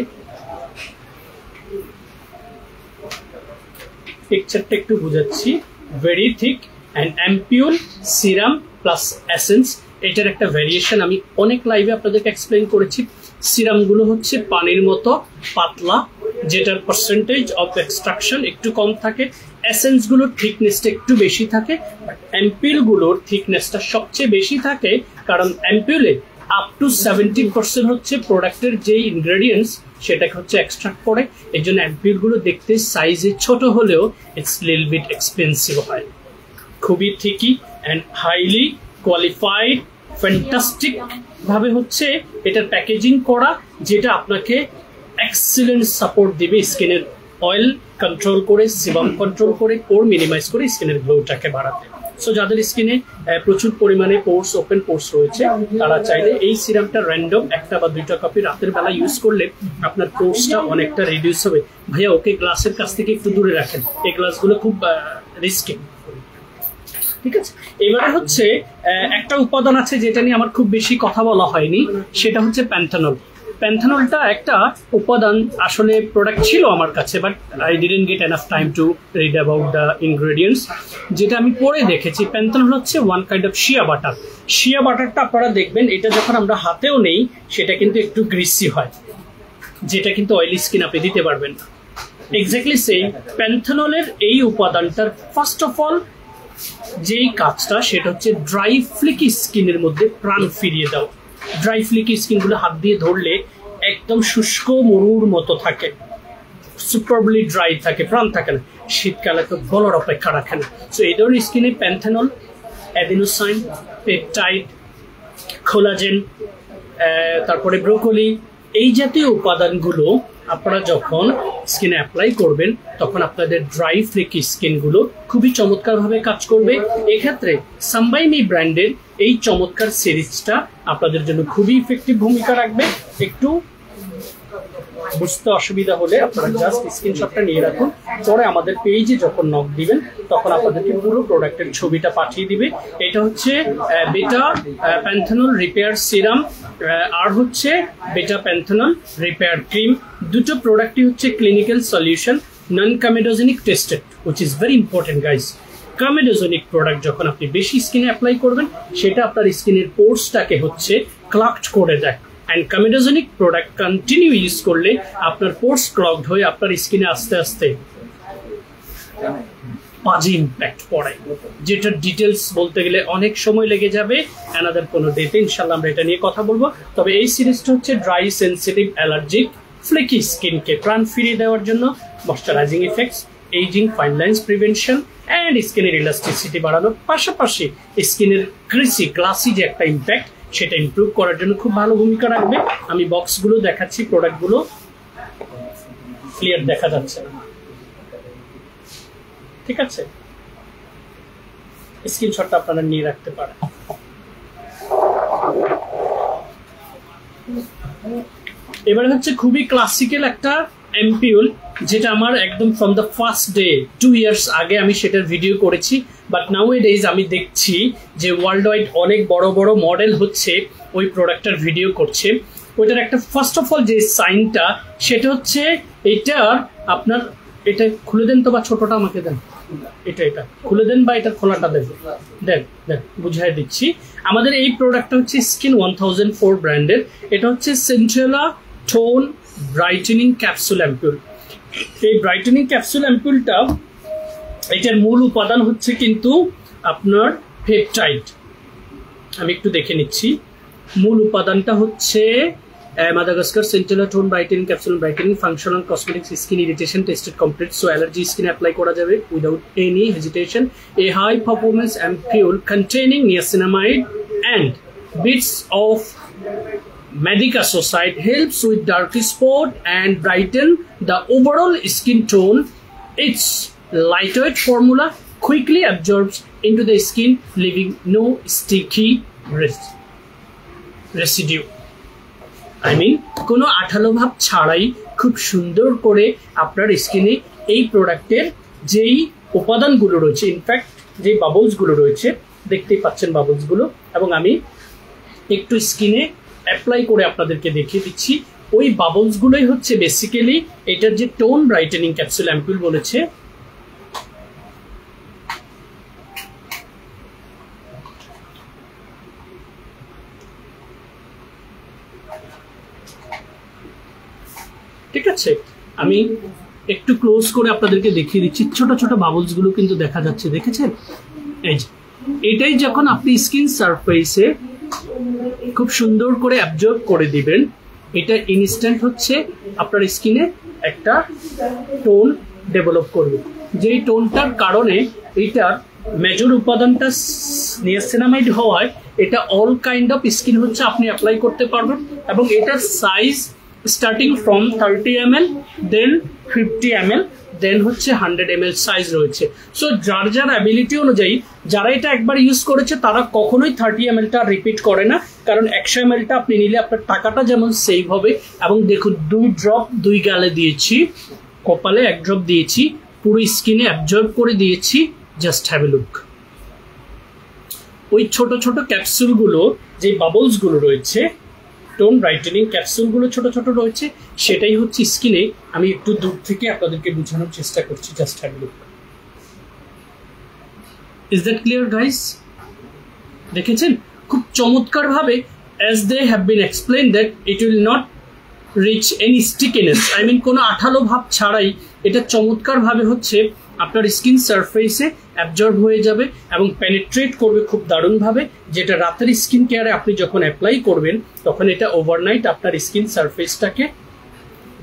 টেক্সচারটা একটু বুঝাচ্ছি। Very thick and ampoule serum plus essence, এটার একটা ভ্যারিয়েশন আমি অনেক লাইভে আপনাদেরকে এক্সপ্লেন করেছি। সিরামগুলো হচ্ছে পানির মতো পাতলা, যেটার পার্সেন্টেজ অফ এক্সট্রাকশন একটু কম থাকে, এসেন্সগুলোর থিকনেসটা একটু বেশি থাকে, বাট অ্যাম্পিউলগুলোর থিকনেসটা সবচেয়ে বেশি থাকে, কারণ অ্যাম্পিউলে আপ টু 70% হচ্ছে প্রোডাক্টের যেই ইনগ্রেডিয়েন্টস সেটাকে হচ্ছে এক্সট্রাক্ট করে। এই জন্য অ্যাম্পিউলগুলো দেখতে সাইজে ছোট হলেও ইটস লিটল বিট এক্সপেন্সিভ হয়। খুবই থিকি অ্যান্ড হাইলি কোয়ালিফাইড, ফ্যান্টাস্টিক ভাবে হচ্ছে এটার প্যাকেজিং করা, যেটা আপনাকে এক্সিলেন্ট সাপোর্ট দিবে স্কিনের অয়েল কন্ট্রোল করে, সিবাম কন্ট্রোল করে, পোর মিনিমাইজ করে স্কিনের গ্লোটাকে বাড়াতে। সো যাদের স্কিনে প্রচুর পরিমাণে পোর্স, ওপেন পোর্স রয়েছে, তারা চাইলে এই সিরামটা র্যান্ডম 1টা বা 2টা কপি রাতের বেলা ইউজ করলে আপনার পোর্সটা অনেকটা রিডিউস হবে। ভাইয়া ওকে গ্লাসের কাছ থেকে একটু দূরে রাখেন, এই গ্লাসগুলো খুব রিস্কি, ঠিক আছে? এবারে হচ্ছে একটা উপাদান আছে যেটা নিয়ে আমার খুব বেশি কথা বলা হয়নি, সেটা হচ্ছে প্যান্থানল। প্যান্থানলটা একটা উপাদান, আসলে প্রোডাক্ট ছিল আমার কাছে, but I didn't get enough time to read about the ingredients. যেটা আমি পরে দেখেছি, প্যান্থানল হচ্ছে one kind of shea butter. Shea বাটারটা আপনারা দেখবেন এটা যখন আমরা হাতেও নেই সেটা কিন্তু একটু গ্রিসি হয়, যেটা কিন্তু অয়েলি স্কিন আপনি দিতে পারবেন না। এক্স্যাক্টলি সেম প্যান্থানলের এই উপাদানটার ফার্স্ট অফ অল যেই কাজটা সেটা হচ্ছে ড্রাই ফ্লিকি স্কিনের মধ্যে প্রাণ ফিরিয়ে দাও। ড্রাই ফ্লিকি স্কিনগুলো হাত দিয়ে ধরলে একদম শুষ্ক মরুর মতো থাকে, সুপারবলি ড্রাই থাকে, প্রাণ থাকে না, শীতকালে তো বলার অপেক্ষা রাখে না। সো এই ধরনের স্কিনে প্যান্থানল, অ্যাডিনোসাইন, পেপটাইড, কোলাজেন, তারপরে ব্রোকলি, এই জাতীয় উপাদানগুলো আপনারা যখন স্কিনে অ্যাপ্লাই করবেন তখন আপনাদের ড্রাই ফ্লেকি স্কিনগুলো খুবই চমৎকারভাবে কাজ করবে। এক্ষেত্রে সানবাইমি ব্র্যান্ডের এই চমৎকার সিরিজটা আপনাদের জন্য খুবই ইফেক্টিভ ভূমিকা রাখবে। একটু বুঝতে অসুবিধা হলে আপনারা জাস্ট স্ক্রিনশটটা নিয়ে রাখুন, পরে আমাদের পেজে যখন নক দিবেন তখন আপনাদেরকে পুরো প্রোডাক্টের ছবিটা পাঠিয়ে দিবে। এটা হচ্ছে বেটা প্যান্থানল রিপেয়ার সিরাম আর হচ্ছে বেটা প্যান্থানল রিপেয়ার ক্রিম। দুটো প্রোডাক্টই হচ্ছে clinical solution, non comedogenic tested, which is very important guys. Comedogenic product যখন আপনি বেশি স্কিনে অ্যাপ্লাই করবেন সেটা আপনার স্কিনের পোর্সটাকে হচ্ছে ক্লগড করে দেয়, and comedogenic product continue use করলে আপনার পোর্স ক্লগড হয়ে আপনার স্কিনে আস্তে আস্তে বাজে ইম্প্যাক্ট পড়ে, যেটার ডিটেলস বলতে গেলে অনেক সময় লেগে যাবে। অ্যানাদার কোনো ডেতে ইনশাল্লাহ আমরা এটা নিয়ে কথা বলবো। তবে এই সিরিজটা হচ্ছে ড্রাই, সেন্সিটিভ, অ্যালার্জিক, ফ্লেকি স্কিনকে প্রাণ ফিরিয়ে দেওয়ার জন্য, moisturising effects, ageing, fine lines prevention and স্কিনের ইলাস্টিসিটি বাড়ানোর পাশাপাশি স্কিনের ক্রিসি গ্লাসি যে একটা ইম্প্যাক্ট সেটা ইমপ্রুভ করার জন্য খুব ভালো ভূমিকা রাখবে। আমি বক্সগুলো দেখাচ্ছি, প্রোডাক্টগুলো ক্লিয়ার দেখা যাচ্ছে, ঠিক আছে? স্ক্রিনশটটা আপনারা নিয়ে রাখতে পারেন। এবারে হচ্ছে খুবই ক্লাসিক্যাল একটা অ্যাম্পিউল, যেটা আমার একদম from the first day 2 years আগে আমি সেটার ভিডিও করেছি, বাট নাও এ ডেজ আমি দেখছি যে ওয়ার্ল্ড ওয়াইড অনেক বড় বড় মডেল হচ্ছে ওই প্রোডাক্টটার ভিডিও করছে। ওইটার একটা ফার্স্ট অফ অল যে সাইনটা সেটা হচ্ছে এটার আপনার, এটা খুলে দেন তো, বা ছোটটা আমাকে দেন, এটা খুলে দেন বা এটা খোলাটা দেন, দেন বুঝাই দিচ্ছি। আমাদের এই প্রোডাক্টটা হচ্ছে স্কিন 1004 ব্র্যান্ডের। এটা হচ্ছে সেন্ট্রেলা টোন ব্রাইটেনিং ক্যাপসুল অ্যাম্পুল। এই ব্রাইটেনিং ক্যাপসুল অ্যাম্পুলটা, এটার মূল উপাদান হচ্ছে কিন্তু আপনার পেপটাইড। আমি একটু দেখে নিচ্ছি, মূল উপাদানটা হচ্ছে Madagascar Centella Tone Brightening Capsule Brightening Functional Cosmetics Skin Irritation Tested Complete, so allergy skin apply kora jabe without any hesitation. A high performance ampule containing niacinamide and bits of Medicassoside helps with dark spot and brighten the overall skin tone. Its lightweight formula quickly absorbs into the skin, leaving no sticky residue. I mean, কোনো আঠালো ভাব ছাড়াই খুব সুন্দর করে আপনার স্কিনে এই প্রোডাক্টের যেই উপাদানগুলো রয়েছে, ইনফ্যাক্ট যে বাবলসগুলো রয়েছে দেখতেই পাচ্ছেন বাবলসগুলো, এবং আমি একটু স্কিনে অ্যাপ্লাই করে আপনাদেরকে দেখিয়ে দিচ্ছি। ওই বাবলসগুলোই হচ্ছে বেসিক্যালি এটার যে টোন ব্রাইটেনিং ক্যাপসুল অ্যাম্পুল বলেছে। ঠিক আছে, আমি একটু ক্লোজ করে আপনাদেরকে দেখিয়ে দিচ্ছি। ছোট ছোট বাবলস গুলো কিন্তু দেখা যাচ্ছে, দেখেছেন? এই যে এটাই যখন আপনি স্কিন সারফেসে খুব সুন্দর করে অ্যাবজর্ব করে দিবেন, এটা ইনস্ট্যান্ট হচ্ছে আপনার স্কিনে একটা টোন ডেভেলপ করবে, যেই টোনটার কারণে এটার মেজর উপাদানটা নিয়াসিনামাইড হওয়ায় এটা অল কাইন্ড অফ স্কিন হচ্ছে আপনি অ্যাপ্লাই করতে পারবেন। এবং এটার size starting from 30 ml, then 50 ml, then হচ্ছে 100 ml সাইজ রয়েছে। সো যার যার অ্যাবিলিটি অনুযায়ী যারা এটা একবার ইউজ করেছে তারা কখনোই 30 ml-টা রিপিট করে না, কারণ 100 ml-টা আপনি নিলে আপনার টাকাটা যেমন সেভ হবে। এবং দেখুন 2 ড্রপ 2 গালে দিয়েছি, কপালে 1 ড্রপ দিয়েছি, পুরো স্কিনে অ্যাবজর্ব করে দিয়েছি। Just have a look. ওই ছোট ছোট ক্যাপসুলগুলো, যে বাবলসগুলো রয়েছে, টোন ব্রাইটেনিং ক্যাপসুলগুলো ছোট ছোট রয়েছে, সেটাই হচ্ছে স্কিনে। আমি একটু দূর থেকে আপনাদেরকে বোঝানোর চেষ্টা করছি। Just have a look. Is that clear guys? দেখেছেন খুব চমৎকার ভাবে, as they have been explained that it will not reach any stickiness, I mean কোনো আঠালো ভাব ছাড়াই এটা চমৎকার ভাবে হচ্ছে আপনার স্কিন সারফেসে অ্যাবজর্ব হয়ে যাবে এবং পেনিট্রেট করবে খুব দারুণভাবে, যেটা রাতের স্কিন কেয়ারে আপনি যখন অ্যাপ্লাই করবেন তখন এটা ওভারনাইট আপনার স্কিন সারফেসটাকে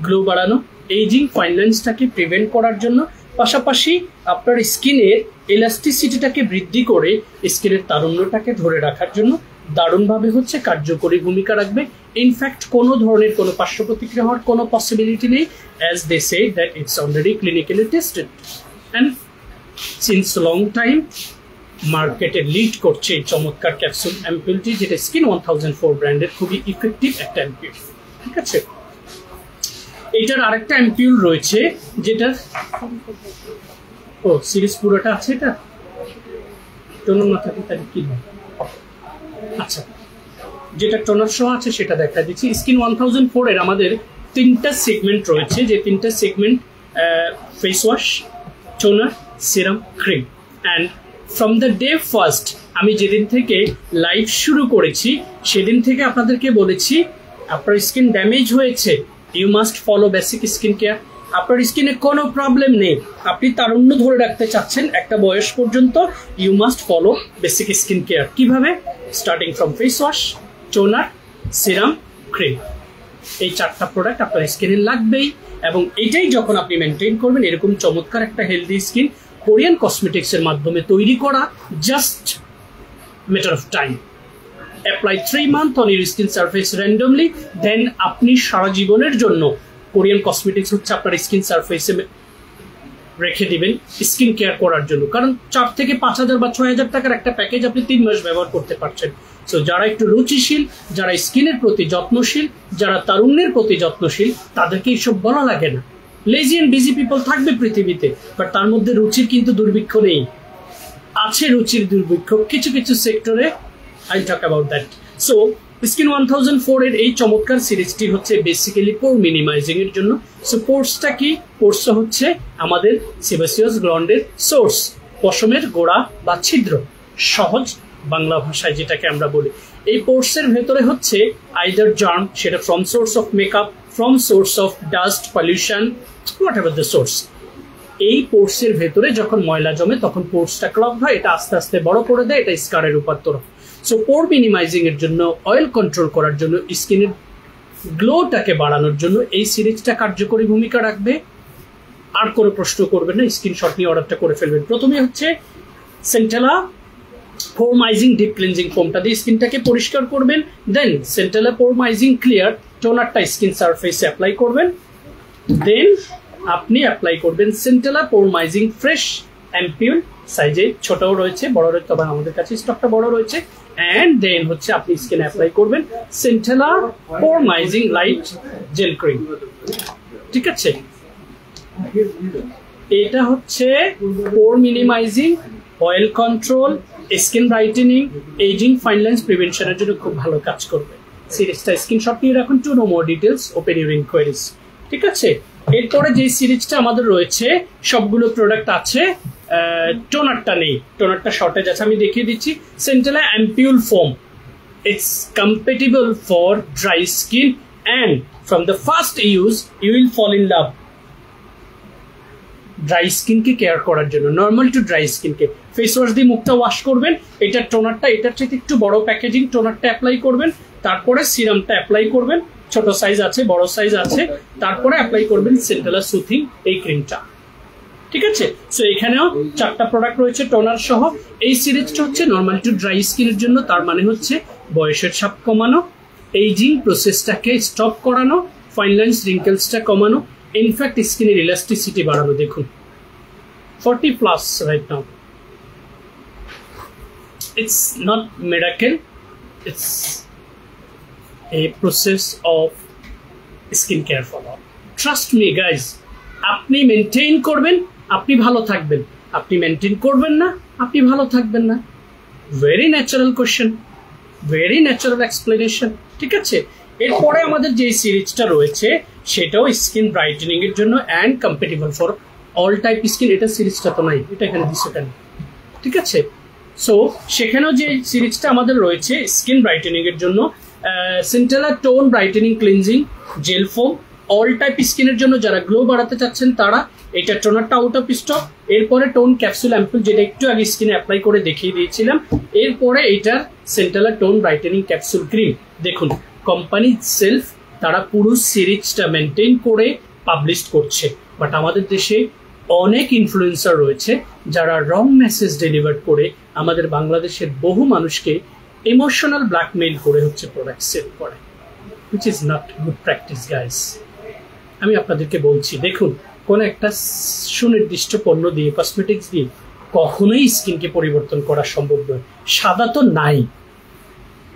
গ্লো বাড়ানো, এজিং, ফাইন লাইন্সটাকে প্রিভেন্ট করার জন্য, পাশাপাশি আপনার স্কিনের ইলাস্টিসিটিটাকে বৃদ্ধি করে স্কিনের তারুণ্যটাকে ধরে রাখার জন্য দারুণভাবে হচ্ছে কার্যকরী ভূমিকা রাখবে। ইনফ্যাক্ট কোনো ধরনের কোনো পার্শ্ব প্রতিক্রিয়া হওয়ার কোনো পসিবিলিটি নেই, as they say that it's already clinically tested and since long time মার্কেটে লিড করছে এই চমৎকার ক্যাপসুল অ্যাম্পুলটি, যেটা স্কিন 1004 ব্র্যান্ডের খুবই ইফেক্টিভ একটা অ্যাম্পিউল। ঠিক আছে, এটার আরেকটা অ্যাম্পিউল রয়েছে যেটা সিরিজ পুরোটা আছে, এটা টোনার না থাকে তাহলে কি হয়? আচ্ছা, যেটা টোনার সহ আছে সেটা দেখা দিচ্ছি। স্কিন 1004 এর আমাদের 3টা সেগমেন্ট রয়েছে, যে 3টা segment face wash, toner, serum, cream. And from the day first আমি যেদিন থেকে লাইভ শুরু করেছি সেদিন থেকে আপনাদেরকে বলেছি আপনার স্কিন ড্যামেজ হয়েছে, you must follow basic skin care. আপনার স্কিনে কোনো প্রবলেম নেই, আপনি তারুণ্য ধরে রাখতে চাচ্ছেন একটা বয়স পর্যন্ত, you must follow basic skin care. কিভাবে? Starting from face wash, toner, serum, cream. এই 4টা প্রোডাক্ট আপনার স্কিনে লাগবেই, এবং এটাই যখন আপনি মেনটেন করবেন এরকম চমৎকার একটা হেলদি স্কিন কোরিয়ান কসমেটিক্সের মাধ্যমে তৈরি করা, just matter of time. Apply 3 months on your skin surface randomly, then আপনি সারা জীবনের জন্য কোরিয়ান কসমেটিক্স হচ্ছে আপনার স্কিন সারফেসে রেখে দিবেন স্কিন কেয়ার করার জন্য। কারণ 4 থেকে 5,000 বা 6,000 টাকার একটা প্যাকেজ আপনি 3 মাস ব্যবহার করতে পারছেন। সো যারা একটু রুচিশীল, যারা স্কিনের প্রতি যত্নশীল, যারা তারুণ্যের প্রতি যত্নশীল, তাদেরকে এইসব বলা লাগে না। লেজি অ্যান্ড বিজি পিপল থাকবে পৃথিবীতে, বাট তার মধ্যে রুচির কিন্তু দুর্ভিক্ষ নেই, আছে রুচির দুর্ভিক্ষ কিছু কিছু সেক্টরে। I talk about that. So skin 1004 এর এই চমৎকার সিরিজটি হচ্ছে বেসিক্যালি পোর মিনিমাইজিং এর জন্য। সো পোর্সটা কি? পোর্সটা হচ্ছে আমাদের সেবাসিয়াস গ্ল্যান্ডের সোর্স, পশমের গোড়া বা ছিদ্র, সহজ বাংলা ভাষায় যেটাকে আমরা বলি। এই পোর্সের ভেতরে হচ্ছে আইদার জার্ম, সেটা from source of makeup, from source of dust, pollution, what ever the source. এই পোর্সের ভেতরে যখন ময়লা জমে তখন পোর্সটা ক্লগ হয়, এটা আস্তে আস্তে বড় করে দেয়, এটা স্কারে রূপান্তর হয়। সো পোর মিনিমাইজিং এর জন্য, অয়েল কন্ট্রোল করার জন্য, স্কিনের গ্লোটাকে বাড়ানোর জন্য এই সিরিজটা কার্যকরী ভূমিকা রাখবে। আর কোনো প্রশ্ন করবেন না, স্ক্রিনশট নিয়ে অর্ডারটা করে ফেলবেন। প্রথমে হচ্ছে সেন্টেলা পোরমাইজিং ডিপ ক্লিনজিং ফোমটা দিয়ে স্কিনটাকে পরিষ্কার করবেন, দেন সেন্টেলা পোরমাইজিং ক্লিয়ার টোনারটা স্কিন সারফেসে অ্যাপ্লাই করবেন, দেন আপনি অ্যাপ্লাই করবেন সেন্টেলা পোরমাইজিং ফ্রেশ অ্যাম্পিউল, সাইজে ছোটও রয়েছে বড় রয়েছে, তবে আমাদের কাছে স্টকটা বড় রয়েছে। অ্যান্ড দেন হচ্ছে আপনি স্কিনে অ্যাপ্লাই করবেন centella poremizing light gel cream. ঠিক আছে, এটা হচ্ছে pore minimising, oil control, skin brightening, aging, fine lines প্রিভেনশনের জন্য খুব ভালো কাজ করবে। সিরিজটা স্ক্রিনশট নিয়ে রাখুন to know more details, open your inquiries. ঠিক আছে, এরপরে যে সিরিজটা আমাদের রয়েছে সবগুলো প্রোডাক্ট আছে, টোনারটা নেই, টোনারটা শর্টেজ আছে, আমি দেখিয়ে দিচ্ছি। Centella ampoule foam, it's compatible for dry skin and from the first use you will fall in love. Dry স্কিনকে কেয়ার করার জন্য, নর্মাল টু ড্রাই স্কিনকে ফেস ওয়াশ দিয়ে মুখটা ওয়াশ করবেন, এটার টোনারটা এটার থেকে একটু বড় প্যাকেজিং, টোনারটা অ্যাপ্লাই করবেন, তারপরে সিরামটা অ্যাপ্লাই করবেন, ছোট সাইজ আছে বড় সাইজ আছে, তারপরে অ্যাপ্লাই করবেন সেন্টেলা সুথিং এই ক্রিমটা। ঠিক আছে, সো এখানেও 4টা প্রোডাক্ট রয়েছে টোনার সহ। এই সিরিজটা হচ্ছে নর্মাল টু ড্রাই স্কিনের জন্য, তার মানে হচ্ছে বয়সের ছাপ কমানো, এইজিং প্রসেসটাকে স্টপ করানো, ফাইন লাইন্স রিঙ্কেলসটা কমানো, ইনফ্যাক্ট স্কিনের ইলাস্টিসিটি বাড়ানো। দেখুন 40+ right now. It's not miracle, it's a process of skin care follow-up. Trust me guys, আপনি মেনটেন করবেন আপনি ভালো থাকবেন, আপনি মেনটেন করবেন না আপনি ভালো থাকবেন না। Very natural question, very natural explanation. ঠিক আছে, এরপরে আমাদের যে সিরিজটা রয়েছে সেটাও স্কিন ব্রাইটেনিং এর জন্য and compatible for all type skin. এটা সিরিজটা তো নাই, এটা এখানে দিচ্ছে কেন? ঠিক আছে, সো সেখানেও যে সিরিজটা আমাদের রয়েছে স্কিন ব্রাইটেনিং এর জন্য, centella tone brightening cleansing gel foam, all type স্কিনের জন্য যারা গ্লো বাড়াতে চাচ্ছেন তারা। এটা টোনারটা আউট অফ স্টক। এরপরে টোন ক্যাপসুল অ্যাম্পুল, যেটা একটু আগে স্কিনে অ্যাপ্লাই করে দেখিয়ে দিয়েছিলাম। এরপরে এটার centella tone brightening capsule cream. দেখুন কোম্পানি সেলফ তারা পুরো সিরিজটা মেনটেন করে পাবলিশ করছে, বাট আমাদের দেশে অনেক ইনফ্লুয়েন্সার রয়েছে যারা রং মেসেজ ডেলিভার করে আমাদের বাংলাদেশের বহু মানুষকে ইমোশনাল ব্ল্যাকমেইল করে হচ্ছে প্রোডাক্ট সেল করে, which is not good practice guys। আমি আপনাদেরকে বলছি, দেখুন কোন একটা সুনির্দিষ্ট পণ্য দিয়ে, কসমেটিক্স দিয়ে কখনোই স্কিনকে পরিবর্তন করা সম্ভব নয়। সাদা তো নাই,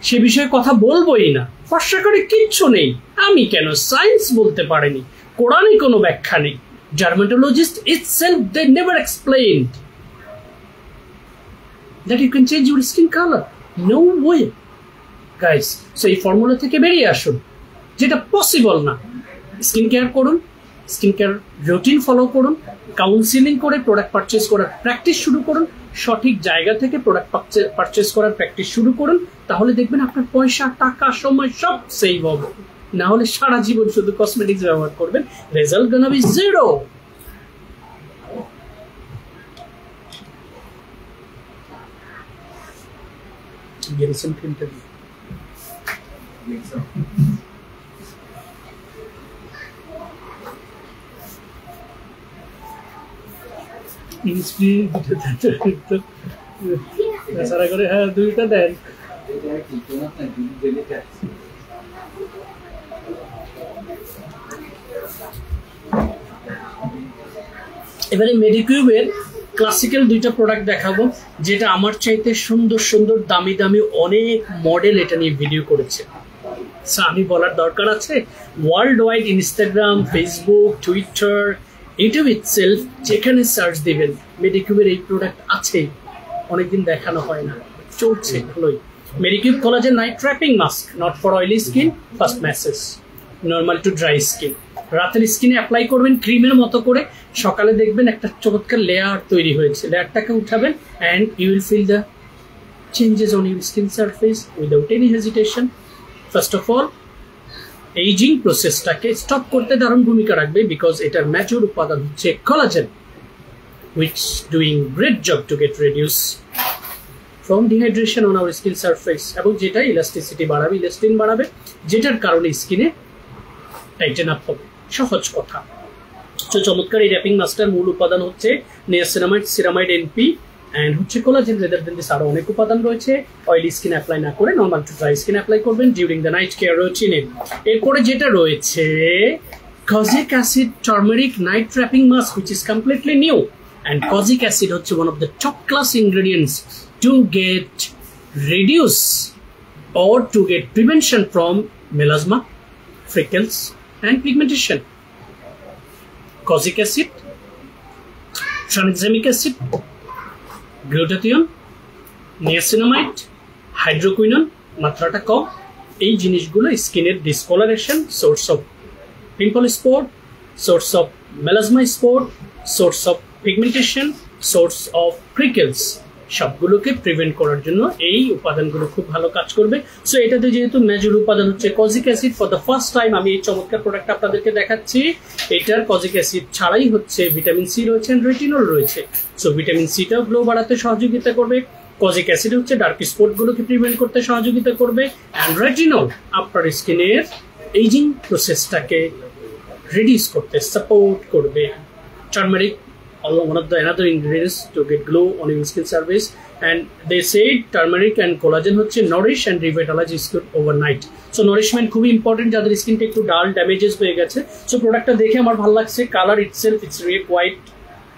সে বিষয়ে কথা বলবোই না, ফর্সা করে কিচ্ছু নেই। আমি কেন সায়েন্স বলতে পারিনি, কোরআনে কোনো ব্যাখ্যা নেই। Dermatologist itself they never explained that you can change your skin color. No way guys। So এই ফর্মুলা থেকে বেরিয়ে আসুন, যেটা পসিবল না। স্কিন কেয়ার করুন, স্কিন কেয়ার রুটিন ফলো করুন, কাউন্সিলিং করে প্রোডাক্ট পারচেস করার প্র্যাকটিস শুরু করুন, সঠিক জায়গা থেকে প্রোডাক্ট পারচেস করার প্র্যাকটিস শুরু করুন, তাহলে দেখবেন আপনার পয়সা টাকা সময় সব সেভ হবে। না হলে সারা জীবন শুধু কসমেটিক্স ব্যবহার করবেন, রেজাল্ট গোনা বি জিরো। গেরিসন ক্রিমটা করে হ্যাঁ 2টা দেন। এবারে মেডিকিউবের ক্লাসিক্যাল 2টা প্রোডাক্ট দেখাবো, যেটা আমার চাইতে সুন্দর সুন্দর দামি দামি অনেক মডেল এটা নিয়ে ভিডিও করেছে। আমি বলার দরকার আছে? World wide Instagram, Facebook, Twitter, YouTube itself যেখানে সার্চ দিবেন মেডিকিউবের এই প্রোডাক্ট আছে। অনেকদিন দেখানো হয় না, চলছে ভালোই। Medicube collagen night wrapping mask, not for oily skin, first massage, normal to dry skin. রাতের স্কিনে অ্যাপ্লাই করবেন ক্রিমের মতো করে, সকালে দেখবেন একটা চমৎকার লেয়ার তৈরি হয়েছে। লেয়ারটাকে উঠাবেন and you will feel the changes on your skin surface without any hesitation. First of all aging প্রসেসটাকে স্টপ করতে দারুণ ভূমিকা রাখবে, বিকজ এটার ম্যাজর উপাদান হচ্ছে collagen, which doing great job to get reduce from dehydration on our skin surface, এবং যেটা ইলাস্টিসিটি বাড়াবে, ইলাস্টিন বাড়াবে, যেটার কারণে স্কিনে টাইটেন আপ হবে। সহজ কথা। তো চমৎকার এই র্যাপিং মাস্টার মূল উপাদান হচ্ছে নিয়াসিনামাইড, সিরামাইড, এনপি অ্যান্ড হচ্ছে কোলাজেন। রেদার দেন দিস আরো অনেক উপাদান রয়েছে। অয়েলি স্কিন অ্যাপ্লাই না করে normal to dry skin apply করবেন ডিউরিং দ্য নাইট কেয়ার রুটিনে। এরপরে যেটা রয়েছে kojic acid turmeric night wrapping mask, which is completely new. And kojic acid হচ্ছে one of the top class ingredients to get reduce or to get prevention from melasma, freckles and pigmentation. Kojic acid, tranexamic acid, glutathione, niacinamide, hydroquinone মাত্রাটা কম। এই জিনিসগুলো স্কিনের discolouration, source of pimple spot, source of melasma spot, source of pigmentation, source of freckles, সবগুলোকে প্রিভেন্ট করার জন্য এই উপাদানগুলো খুব ভালো কাজ করবে। সো এটাতে যেহেতু মেজর উপাদান হচ্ছে kojic acid, for the first time আমি এই চমৎকার প্রোডাক্ট আপনাদেরকে দেখাচ্ছি। এটার কজিক অ্যাসিড ছাড়াই হচ্ছে ভিটামিন সি রয়েছে, রেটিনল রয়েছে। সো ভিটামিন সিটাও গ্লো বাড়াতে সহযোগিতা করবে, কজিক অ্যাসিড হচ্ছে ডার্ক স্পটগুলোকে প্রিভেন্ট করতে সহযোগিতা করবে, অ্যান্ড রেটিনল আপনার স্কিনের এইজিং প্রসেসটাকে রিডিউস করতে সাপোর্ট করবে। Turmeric one of the another ingredients to get glow on your skin surface, and they say turmeric and collagen হচ্ছে nourish and revitalize skin overnight. So nourishment খুবই ইম্পর্টেন্ট যাদের স্কিনটা একটু ডাল ড্যামেজেস হয়ে গেছে। সো প্রোডাক্টটা দেখে আমার ভালো লাগছে, colour itself it's really quite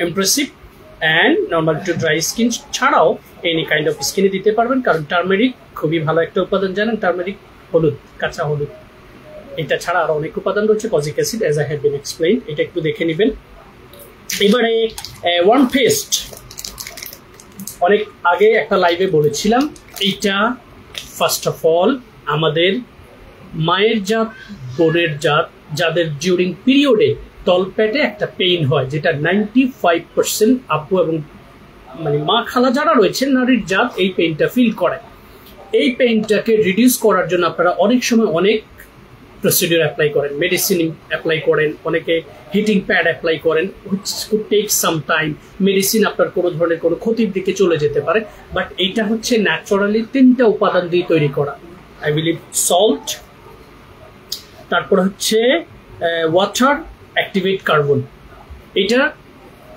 impressive, and normal to dry skin ছাড়াও এনি কাইন্ড অফ স্কিনে দিতে পারবেন, কারণ টার্মেরিক খুবই ভালো একটা উপাদান। জানেন টার্মেরিক হলুদ, কাঁচা হলুদ, এটা ছাড়া আরো অনেক উপাদান রয়েছে kojic acid, as I have bin explain. এটা একটু দেখে নেবেন। এবারে ওয়ান পেস্ট, অনেক আগে একটা লাইভে বলেছিলাম, এইটা ফার্স্ট অফ অল আমাদের মায়ের জাত, বোনের জাত, যাদের ডিউরিং পিরিয়ডে তলপেটে একটা পেইন হয়, যেটা 95% আপু এবং মানে মা খালা যারা রয়েছেন নারীর জাত এই পেইনটা ফিল করে। এই পেইনটাকে রিডিউস করার জন্য আপনারা অনেক সময় অনেক প্রসিডিওর অ্যাপ্লাই করেন, মেডিসিন অ্যাপ্লাই করেন, অনেকে হিটিং প্যাড অ্যাপ্লাই করেন, which could take some time. Medicine আপনার কোনো ধরনের কোনো ক্ষতির দিকে চলে যেতে পারে, বাট এইটা হচ্ছে ন্যাচারালি 3টা উপাদান দিয়ে তৈরি করা। আই বিলিভ সল্ট, তারপর হচ্ছে ওয়াটার, অ্যাক্টিভেট কার্বন। এটা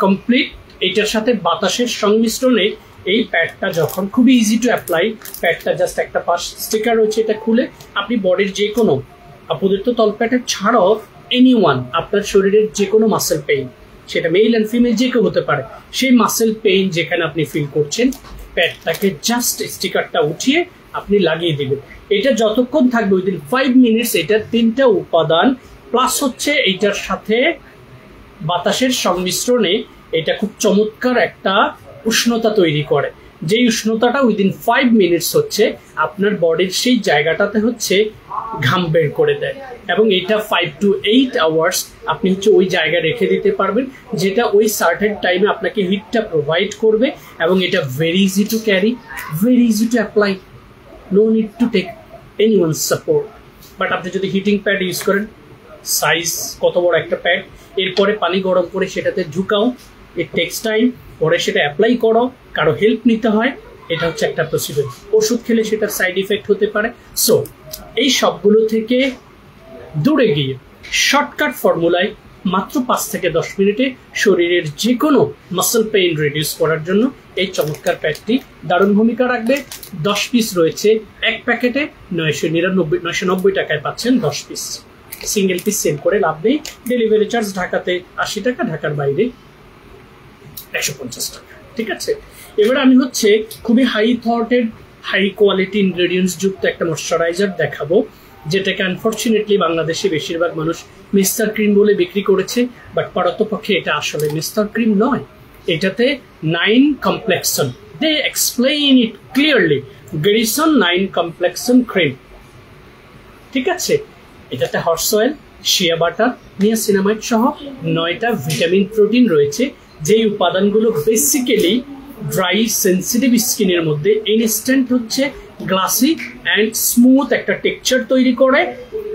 কমপ্লিট, এটার সাথে বাতাসের সংমিশ্রণে এই প্যাডটা যখন খুবই ইজি টু অ্যাপ্লাই, প্যাডটা জাস্ট একটা পাশ স্টিকার রয়েছে, এটা খুলে আপনি বডির যে কোনো, আপনাদের তো তলপেটের ছাড়াও এনিওয়ান আপনার শরীরের যে কোনো মাসেল পেইন, সেটা মেল অ্যান্ড ফিমেল যে কেউ হতে পারে, সেই মাসেল পেইন যেখানে আপনি ফিল করছেন, প্যাডটাকে জাস্ট স্টিকারটা উঠিয়ে আপনি লাগিয়ে দিবেন। এটা যতক্ষণ থাকবে উইদিন 5 মিনিটস, এটার 3টা উপাদান প্লাস হচ্ছে এইটার সাথে বাতাসের সংমিশ্রণে এটা খুব চমৎকার একটা উষ্ণতা তৈরি করে, যেই উষ্ণতাটা উইদিন 5 মিনিটস হচ্ছে আপনার বডির সেই জায়গাটাতে হচ্ছে ঘাম বের করে দেয়, এবং এটা 5 to 8 আওয়ার্স আপনি হচ্ছে ওই জায়গায় রেখে দিতে পারবেন, যেটা ওই সার্টেন টাইমে আপনাকে হিটটা প্রোভাইড করবে। এবং এটা very easy to carry, very easy to apply, no need to take anyone's support. But আপনি যদি হিটিং প্যাড ইউজ করেন, সাইজ কত বড় একটা প্যাড, এরপরে পানি গরম করে সেটাতে ঢুকাও, ইট টেক্স টাইম, পরে সেটা অ্যাপ্লাই করো, কারো হেল্প নিতে হয়, এটা হচ্ছে একটা প্রসিডিউর। ওষুধ খেলে সেটার সাইড ইফেক্ট হতে পারে। সো এই সবগুলো থেকে দূরে গিয়ে শর্টকাট ফর্মুলায় মাত্র 5 থেকে 10 মিনিটে শরীরের যে কোনো মাসল পেইন রিডিউস করার জন্য এই চমৎকার প্যাকটি দারুণ ভূমিকা রাখবে। 10 পিস রয়েছে এক প্যাকেটে, 990 টাকায় পাচ্ছেন 10 পিস। সিঙ্গেল পিস সেল করে লাভ নেই। ডেলিভারি চার্জ ঢাকাতে 80 টাকা, ঢাকার বাইরে 150 টাকা। ঠিক আছে, এবার আমি হচ্ছে খুবই হাই থটেড হাই কোয়ালিটি ইনগ্রেডিয়েন্টস যুক্ত একটা ময়শ্চারাইজার দেখাবো, যেটাকে আনফর্চুনেটলি বাংলাদেশে বেশিরভাগ মানুষ মিস্টার ক্রিম বলে বিক্রি করেছে, বাট পারতপক্ষে এটা আসলে মিস্টার ক্রিম নয়। এটাতে 9 complexion, they explain it clearly, গেরিসন 9 কমপ্লেক্সন ক্রিম। ঠিক আছে, এটাতে horse oil, shea butter, niacinamide সহ 9টা ভিটামিন প্রোটিন রয়েছে, যেই উপাদানগুলো বেসিক্যালি ড্রাই সেন্সিটিভ স্কিনের মধ্যে ইনস্ট্যান্ট হচ্ছে গ্লাসি অ্যান্ড স্মুথ একটা টেক্সচার তৈরি করে।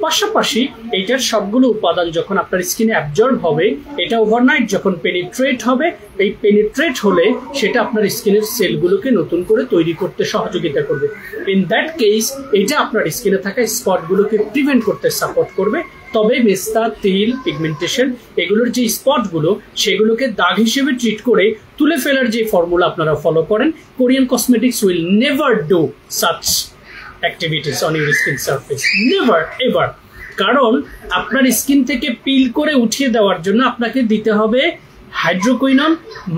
পাশাপাশি এইটার সবগুলো উপাদান যখন আপনার স্কিনে অ্যাবজর্ব হবে, এটা ওভারনাইট যখন পেনিট্রেট হবে, এই পেনিট্রেট হলে সেটা আপনার স্কিনের সেলগুলোকে নতুন করে তৈরি করতে সহযোগিতা করবে। ইন দ্যাট কেস এটা আপনার স্কিনে থাকা স্পটগুলোকে প্রিভেন্ট করতে সাপোর্ট করবে। তবে মেস্তা, তিল, পিগমেন্টেশন এগুলোর যে স্পটগুলো সেগুলোকে দাগ হিসেবে ট্রিট করে তুলে ফেলার যে ফর্মুলা আপনারা ফলো করেন, Korean cosmetics will never do such activities on your skin surface, never ever। কারণ আপনার স্কিন থেকে পিল করে উঠিয়ে দেওয়ার জন্য আপনাকে দিতে হবে হাইড্রোকুইনন,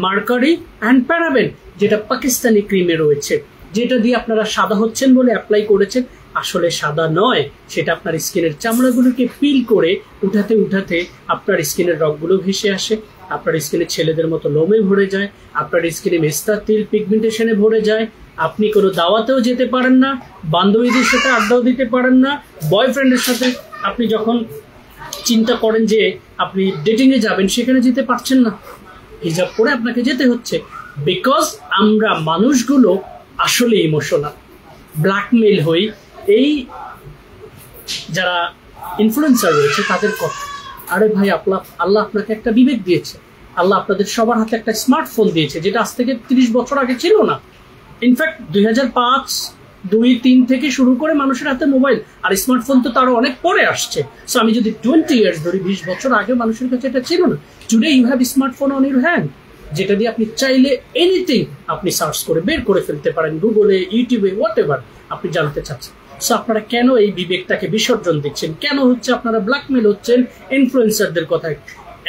মার্কারি অ্যান্ড প্যারাবেন, যেটা পাকিস্তানি ক্রিমে রয়েছে, যেটা দিয়ে আপনারা সাদা হচ্ছেন বলে অ্যাপ্লাই করেছেন, আসলে সাদা নয়। সেটা আপনার স্কিনের চামড়াগুলোকে পিল করে উঠাতে উঠাতে আপনার স্কিনের রগগুলো ভেসে আসে, আপনার স্কিনে ছেলেদের মতো লোমে ভরে যায়, আপনার স্কিনে মেস্তা, তিল, পিগমেন্টেশনে ভরে যায়। আপনি কোনো দাওয়াতেও যেতে পারেন না, বান্ধবীদের সাথে আড্ডাও দিতে পারেন না, বয়ফ্রেন্ডের সাথে আপনি যখন চিন্তা করেন যে আপনি ডেটিংয়ে যাবেন সেখানে যেতে পারছেন না, হিজাব পরে আপনাকে যেতে হচ্ছে। বিকজ আমরা মানুষগুলো আসলে ইমোশনাল, ব্ল্যাকমেল হই এই যারা ইনফ্লুয়েন্সার রয়েছে তাদের কথা। আরে ভাই, আল্লাহ আপনাকে একটা বিবেক দিয়েছে, আল্লাহ আপনাদের সবার হাতে একটা স্মার্টফোন দিয়েছে, যেটা আজ থেকে 30 বছর আগে ছিল না। ইনফ্যাক্ট 2005, 2003 থেকে শুরু করে মানুষের হাতে মোবাইল, আর স্মার্টফোন তো তারও অনেক পরে আসছে। সো আমি যদি 20 ইয়ার্স ধরি, 20 বছর আগে মানুষের কাছে এটা ছিল না। Today you have smartphone on your hand, যেটা দিয়ে আপনি চাইলে এনিথিং আপনি সার্চ করে বের করে ফেলতে পারেন, গুগলে, ইউটিউবে, হোয়াট এভার আপনি জানতে চাচ্ছেন। সো আপনারা কেন এই বিবেকটাকে বিসর্জন দিচ্ছেন? কেন হচ্ছে আপনারা ব্ল্যাকমেল হচ্ছেন ইনফ্লুয়েন্সারদের কথায়?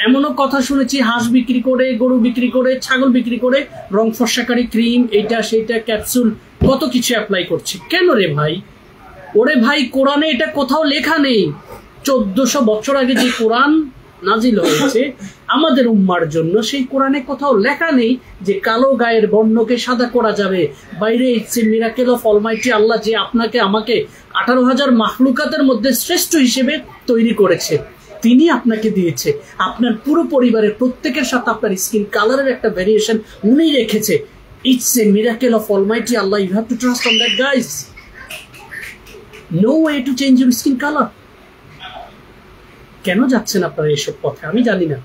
এমনও কথা শুনেছি, হাঁস বিক্রি করে, গরু বিক্রি করে, ছাগল বিক্রি করে রং ফর্সাকারী ক্রিম, এইটা সেইটা ক্যাপসুল কত কিছু অ্যাপ্লাই করছে। কেন রে ভাই? ওরে ভাই, কোরআনে এটা কোথাও লেখা নেই। 1400 বছর আগে যে কোরআন নাজিল হয়েছে আমাদের উম্মার জন্য, সেই কোরআনে কোথাও লেখা নেই যে কালো গায়ের বর্ণকে সাদা করা যাবে। বাইরে it's a miracle of almighty আল্লাহ, যে আপনাকে আমাকে 18,000 মাখলুকাতের মধ্যে শ্রেষ্ঠ হিসেবে তৈরি করেছে, তিনি আপনাকে দিয়েছে। আপনার পুরো পরিবারের প্রত্যেকের সাথে আপনার স্কিন কালারের একটা ভেরিয়েশন উনি রেখেছে। It's a miracle of almighty Allah, you have to trust on that guys. No way to change your skin colour. কেন যাচ্ছেন আপনারা এসব পথে আমি জানি না।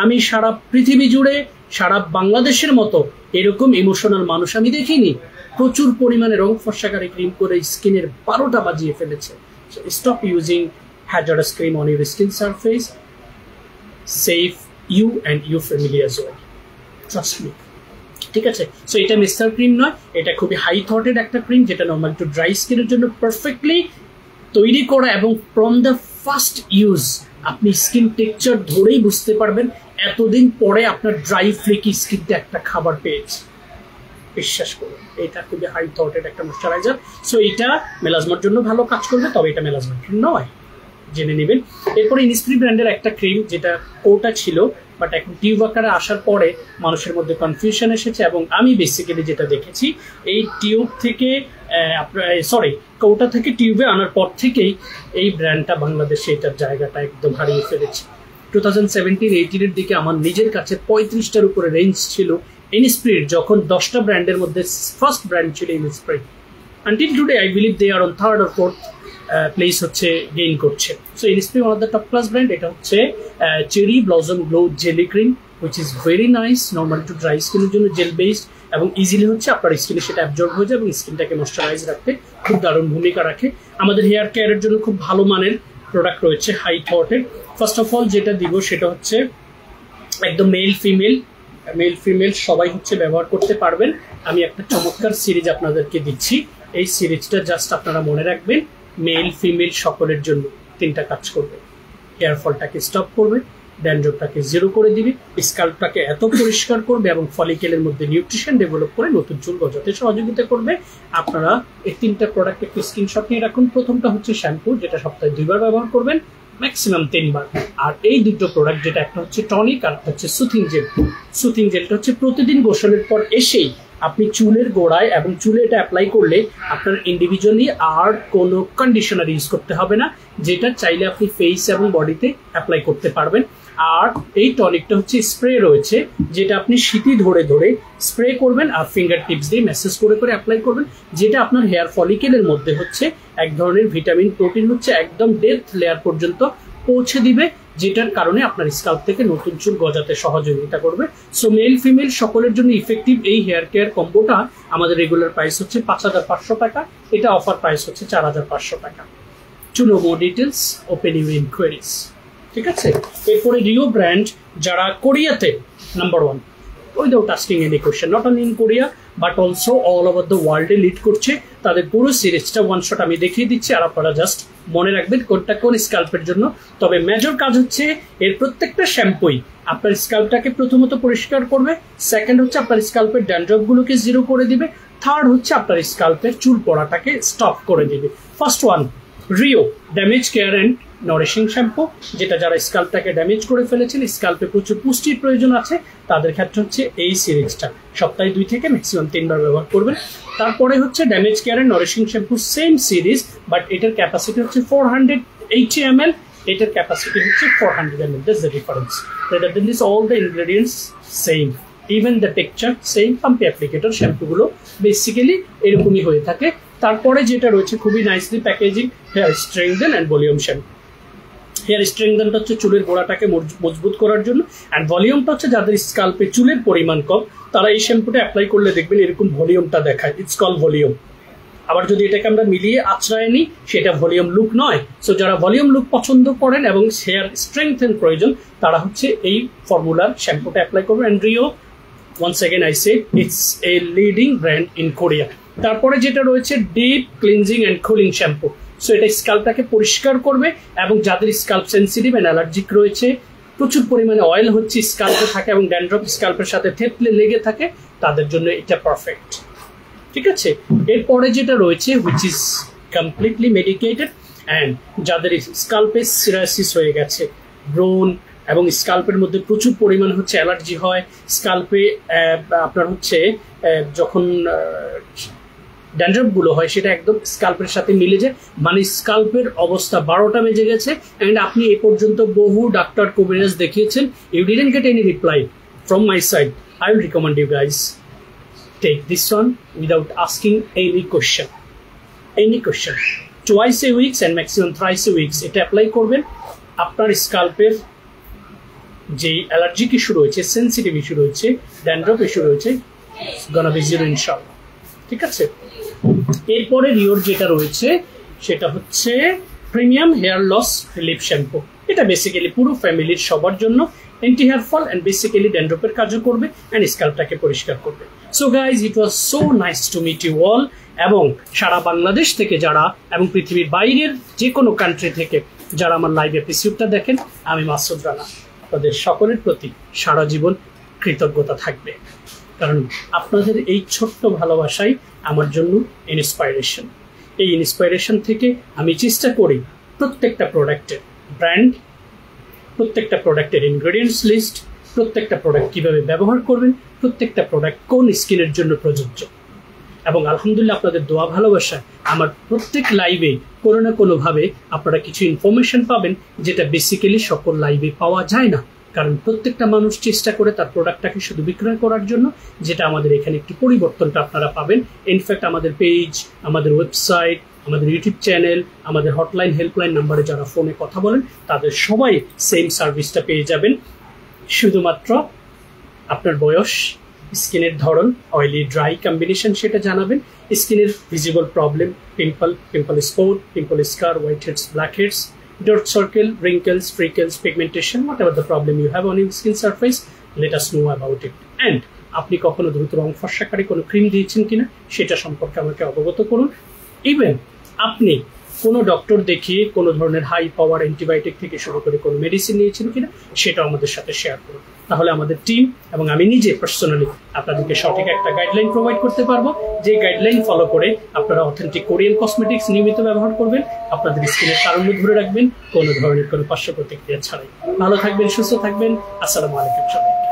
আমি সারা পৃথিবী জুড়ে, সারা বাংলাদেশের মতো এরকম ইমোশনাল মানুষ আমি দেখিনি। প্রচুর পরিমাণে রং ফর্সাকারী ক্রিম করে স্কিনের 12টা বাজিয়ে ফেলেছে। Stop using hazardous cream on your skin surface. Save you and your family as well. Trust me. ঠিক আছে, সো এটা মিস্টার ক্রিম নয়, এটা খুবই হাই থটেড একটা ক্রিম, যেটা নর্মাল টু ড্রাই স্কিনের জন্য পারফেক্টলি তৈরি করা, এবং ফ্রম দ্য ফার্স্ট ইউজ আপনি স্কিন টেক্সচার ধরেই বুঝতে পারবেন এতদিন পরে আপনার ড্রাই ফ্লেকি স্কিনটা একটা খাবার পেয়েছে। বিশ্বাস করুন, এটা খুবই হাই থটেড একটা ময়শ্চারাইজার। সো এটা মেলাজমার জন্য ভালো কাজ করবে, তবে এটা মেলাজমার ক্রিম নয়, জেনে নেবেন। এরপরে ইনিসফ্রি ব্র্যান্ডের একটা ক্রিম, যেটা কোটা ছিল, বাট এখন টিউব আকারে আসার পরে মানুষের মধ্যে কনফিউশন এসেছে, এবং আমি বেসিক্যালি যেটা দেখেছি এই টিউব থেকে কোটা থেকে টিউবে আনার পর থেকেই এই ব্র্যান্ডটা বাংলাদেশে এটার জায়গাটা একদম হারিয়ে ফেলেছে। 2017-18 দিকে আমার নিজের কাছে 35টার উপরে রেঞ্জ ছিল ইনিসফ্রির, যখন 10টা ব্র্যান্ডের মধ্যে ফার্স্ট ব্র্যান্ড ছিল Innisfree. Until today I believe they are on 3rd or 4th place হচ্ছে গেইন করছে। So Innisfree one of the top class brand. এটা হচ্ছে cherry blossom glow jelly cream, which is very nice, normal to dry স্কিনের জন্য জেল বেসড, এবং ইজিলি হচ্ছে আপনার স্কিনে সেটা অ্যাবজর্ব হয়ে যায় এবং স্কিনটাকে ময়শ্চারাইজ রাখতে খুব দারুণ ভূমিকা রাখে। আমাদের হেয়ার কেয়ারের জন্য খুব ভালো মানের প্রোডাক্ট রয়েছে হাই থটের। ফার্স্ট অফ অল যেটা দিব সেটা হচ্ছে একদম মেল ফিমেল সবাই হচ্ছে ব্যবহার করতে পারবেন। আমি একটা চমৎকার সিরিজ আপনাদেরকে দিচ্ছি, এই সিরিজটা জাস্ট আপনারা মনে রাখবেন, মেল ফিমেল সকলের জন্য 3টা কাজ করবে। হেয়ার ফলটাকে স্টপ করবে, ড্যান্ড্রফটাকে জিরো করে দিবে, স্কাল্পটাকে এত পরিষ্কার করবে এবং ফলিকেলের মধ্যে নিউট্রিশন ডেভেলপ করে নতুন চুল গজাতে সহযোগিতা করবে। আপনারা এই 3টা প্রোডাক্ট একটু স্ক্রিনশট নিয়ে রাখুন। প্রথমটা হচ্ছে শ্যাম্পু, যেটা সপ্তাহে 2বার ব্যবহার করবেন, ম্যাক্সিমাম 3বার। আর এই দুটো প্রোডাক্ট, যেটা একটা হচ্ছে টনিক আর একটা হচ্ছে সুথিং জেল। সুথিং জেলটা হচ্ছে প্রতিদিন গোসলের পর এসেই আপনি চুলের গোড়ায় এবং চুলে এটা অ্যাপ্লাই করলে আপনার ইন্ডিভিজুয়ালি আর কোনো কন্ডিশনার ইউজ করতে হবে না, যেটা চাইলে আপনি ফেস এবং বডিতে অ্যাপ্লাই করতে পারবেন। আর এই টনিকটা হচ্ছে স্প্রে রয়েছে, যেটা আপনি সিটি ধরে ধরে স্প্রে করবেন আর ফিঙ্গার টিপস দিয়ে ম্যাসেজ করে করে অ্যাপ্লাই করবেন, যেটা আপনার হেয়ার ফলিকেলের মধ্যে হচ্ছে এক ধরনের ভিটামিন প্রোটিন হচ্ছে একদম ডেপথ লেয়ার পর্যন্ত পৌঁছে দিবে, যেটার কারণে আপনার স্কাল্প থেকে নতুন চুল গজাতে সহযোগিতা করবে। সো মেল ফিমেল সকলের জন্য ইফেক্টিভ এই হেয়ার কেয়ার কম্বোটা আমাদের রেগুলার প্রাইস হচ্ছে 5,500 টাকা, এটা অফার প্রাইস হচ্ছে 4,500 টাকা। To know more details open your inquiries. ঠিক আছে, এরপরে রিও ব্র্যান্ড, যারা কোরিয়াতে number 1 without asking any question, not only in Korea but also all over the ওয়ার্ল্ডে লিড করছে। তাদের পুরো সিরিজটা ওয়ান শট আমি দেখিয়ে দিচ্ছি, আর আপনারা জাস্ট মনে রাখবেন কোনটা কোন স্কাল্পের জন্য। তবে মেজর কাজ হচ্ছে এর প্রত্যেকটা শ্যাম্পুই আপনার স্কাল্পটাকে প্রথমত পরিষ্কার করবে, সেকেন্ড হচ্ছে আপনার স্কাল্পের ড্যান্ড্রফগুলোকে জিরো করে দিবে, থার্ড হচ্ছে আপনার স্কাল্পের চুল পড়াটাকে স্টপ করে দিবে। First one, Rio damage care and nourishing shampoo, যেটা যারা স্কাল্পটাকে ড্যামেজ করে ফেলেছেন, স্কাল্পে প্রচুর পুষ্টির প্রয়োজন আছে, তাদের ক্ষেত্রে হচ্ছে এই সিরিজটা সপ্তাহে 2 থেকে ম্যাক্সিমাম 3বার ব্যবহার করবেন। তারপরে হচ্ছে damage care and nourishing shampoo, same series but এটার ক্যাপাসিটি হচ্ছে 480 ml, এটার ক্যাপাসিটি হচ্ছে 400 ml, that's the difference. Rather than this all the ingredients same, even the texture same. Pump applicator শ্যাম্পুগুলো বেসিক্যালি এরকমই হয়ে থাকে। তারপরে যেটা রয়েছে খুবই nicely packaging, hair strengthen and volume shampoo. Hair স্ট্রেংথেনটা হচ্ছে চুলের গোড়াটাকে মজবুত করার জন্য, অ্যান্ড ভলিউমটা হচ্ছে যাদের স্কাল্পে চুলের পরিমাণ কম, তারা এই শ্যাম্পুটা অ্যাপ্লাই করলে দেখবেন এরকম ভলিউমটা দেখায়, ইটস কল ভলিউম। আবার যদি এটাকে আমরা মিলিয়ে আশ্রয় নিই, সেটা ভলিউম লুক নয়। সো যারা ভলিউম লুক পছন্দ করেন এবং হেয়ার স্ট্রেংথেন প্রয়োজন, তারা হচ্ছে এই ফর্মুলার শ্যাম্পুটা অ্যাপ্লাই করবেন। And Rio, once again I say, it's a leading brand in Korea. তারপরে যেটা রয়েছে deep cleansing and cooling shampoo. So এটা স্কাল্পটাকে পরিষ্কার করবে, এবং যাদের স্কাল্প সেন্সিটিভ অ্যান্ড অ্যালার্জিক রয়েছে, প্রচুর পরিমাণে অয়েল হচ্ছে স্কাল্পে থাকে এবং ড্যান্ড্রফ স্কাল্পের সাথে থেতলে লেগে থাকে, তাদের জন্য এটা পারফেক্ট। ঠিক আছে, এরপরে যেটা রয়েছে which is completely medicated, and যাদের স্কাল্পে সিরাসিস হয়ে গেছে, ব্রোন এবং স্কাল্পের মধ্যে প্রচুর পরিমাণ হচ্ছে অ্যালার্জি হয়, স্কাল্পে আপনার হচ্ছে যখন ড্যান্ড্রফগুলো হয় সেটা একদম স্কাল্পের সাথে মিলে যায়, মানে স্কাল্পের অবস্থা 12টা বেজে গেছে, অ্যান্ড আপনি এ পর্যন্ত বহু ডাক্তার কবিরাজ দেখিয়েছেন, you didn't get any reply from my side. I will recommend you guys take this one without asking any question. Twice a week and maximum thrice a week এটা অ্যাপ্লাই করবেন। আপনার স্কাল্পের যে অ্যালার্জিক ইস্যু রয়েছে, সেন্সিটিভ ইস্যু রয়েছে, ড্যান্ড্রফ ইস্যু রয়েছে, gonna be zero ইনশাআল্লাহ। ঠিক আছে, এরপরে রিওর যেটা রয়েছে সেটা হচ্ছে premium hair loss relief shampoo. এটা বেসিক্যালি পুরো ফ্যামিলির সবার জন্য anti hair fall and basically ড্যান্ড্রফের কাজও করবে অ্যান্ড স্কাল্পটাকে পরিষ্কার করবে। So guys, it was so nice to meet you all. এবং সারা বাংলাদেশ থেকে যারা এবং পৃথিবীর বাইরের যে কোনো কান্ট্রি থেকে যারা আমার লাইভ এপিসোডটা দেখেন, আমি মাসুদ রানা, তাদের সকলের প্রতি সারা জীবন কৃতজ্ঞতা থাকবে, কারণ আপনাদের এই ছোট্ট ভালোবাসাই আমার জন্য ইন্সপাইরেশন। এই ইন্সপাইরেশন থেকে আমি চেষ্টা করি প্রত্যেকটা প্রোডাক্টের ব্র্যান্ড, প্রত্যেকটা প্রোডাক্টের ইনগ্রেডিয়েন্টস লিস্ট, প্রত্যেকটা প্রোডাক্ট কীভাবে ব্যবহার করবেন, প্রত্যেকটা প্রোডাক্ট কোন স্কিনের জন্য প্রযোজ্য। এবং আলহামদুলিল্লাহ আপনাদের দোয়া ভালোবাসা আমার প্রত্যেক লাইভে কোনো না কোনোভাবে আপনারা কিছু ইনফরমেশন পাবেন, যেটা বেসিক্যালি সকল লাইভে পাওয়া যায় না, কারণ প্রত্যেকটা মানুষ চেষ্টা করে তার প্রোডাক্টটাকে শুধু বিক্রয় করার জন্য, যেটা আমাদের এখানে একটু পরিবর্তনটা আপনারা পাবেন। ইনফ্যাক্ট আমাদের পেজ, আমাদের ওয়েবসাইট, আমাদের ইউটিউব চ্যানেল, আমাদের হটলাইন হেল্পলাইন নাম্বারে যারা ফোনে কথা বলেন, তাদের সবাই সেম সার্ভিসটা পেয়ে যাবেন। শুধুমাত্র আপনার বয়স, স্কিনের ধরন, অয়েলি ড্রাই কম্বিনেশন সেটা জানাবেন, স্কিনের visible problem, pimple spot, pimple scar, white heads, black heads, Dot circle, wrinkles, freckles, pigmentation, whatever the problem you have on your skin surface, let us know about it. And আপনি কখনো দ্রুত রং ফর্সাকারী কোনো ক্রিম দিয়েছেন কিনা সেটা সম্পর্কে আমাকে অবগত করুন। ইভেন আপনি কোনো ডক্টর দেখিয়ে কোনো ধরনের হাই পাওয়ার অ্যান্টিবায়োটিক থেকে শুরু করে কোনো মেডিসিন নিয়েছেন কিনা সেটাও আমাদের সাথে শেয়ার করুন। তাহলে আমাদের টিম এবং আমি নিজে পার্সোনালি আপনাদেরকে সঠিক একটা গাইডলাইন প্রোভাইড করতে পারবো, যে গাইডলাইন ফলো করে আপনারা অথেন্টিক কোরিয়ান কসমেটিক্স নিয়মিত ব্যবহার করবেন, আপনাদের স্কিনের তারুণ্য ধরে রাখবেন কোনো ধরনের কোনো পার্শ্ব প্রতিক্রিয়া ছাড়াই। ভালো থাকবেন, সুস্থ থাকবেন। আসসালামু আলাইকুম সবাই।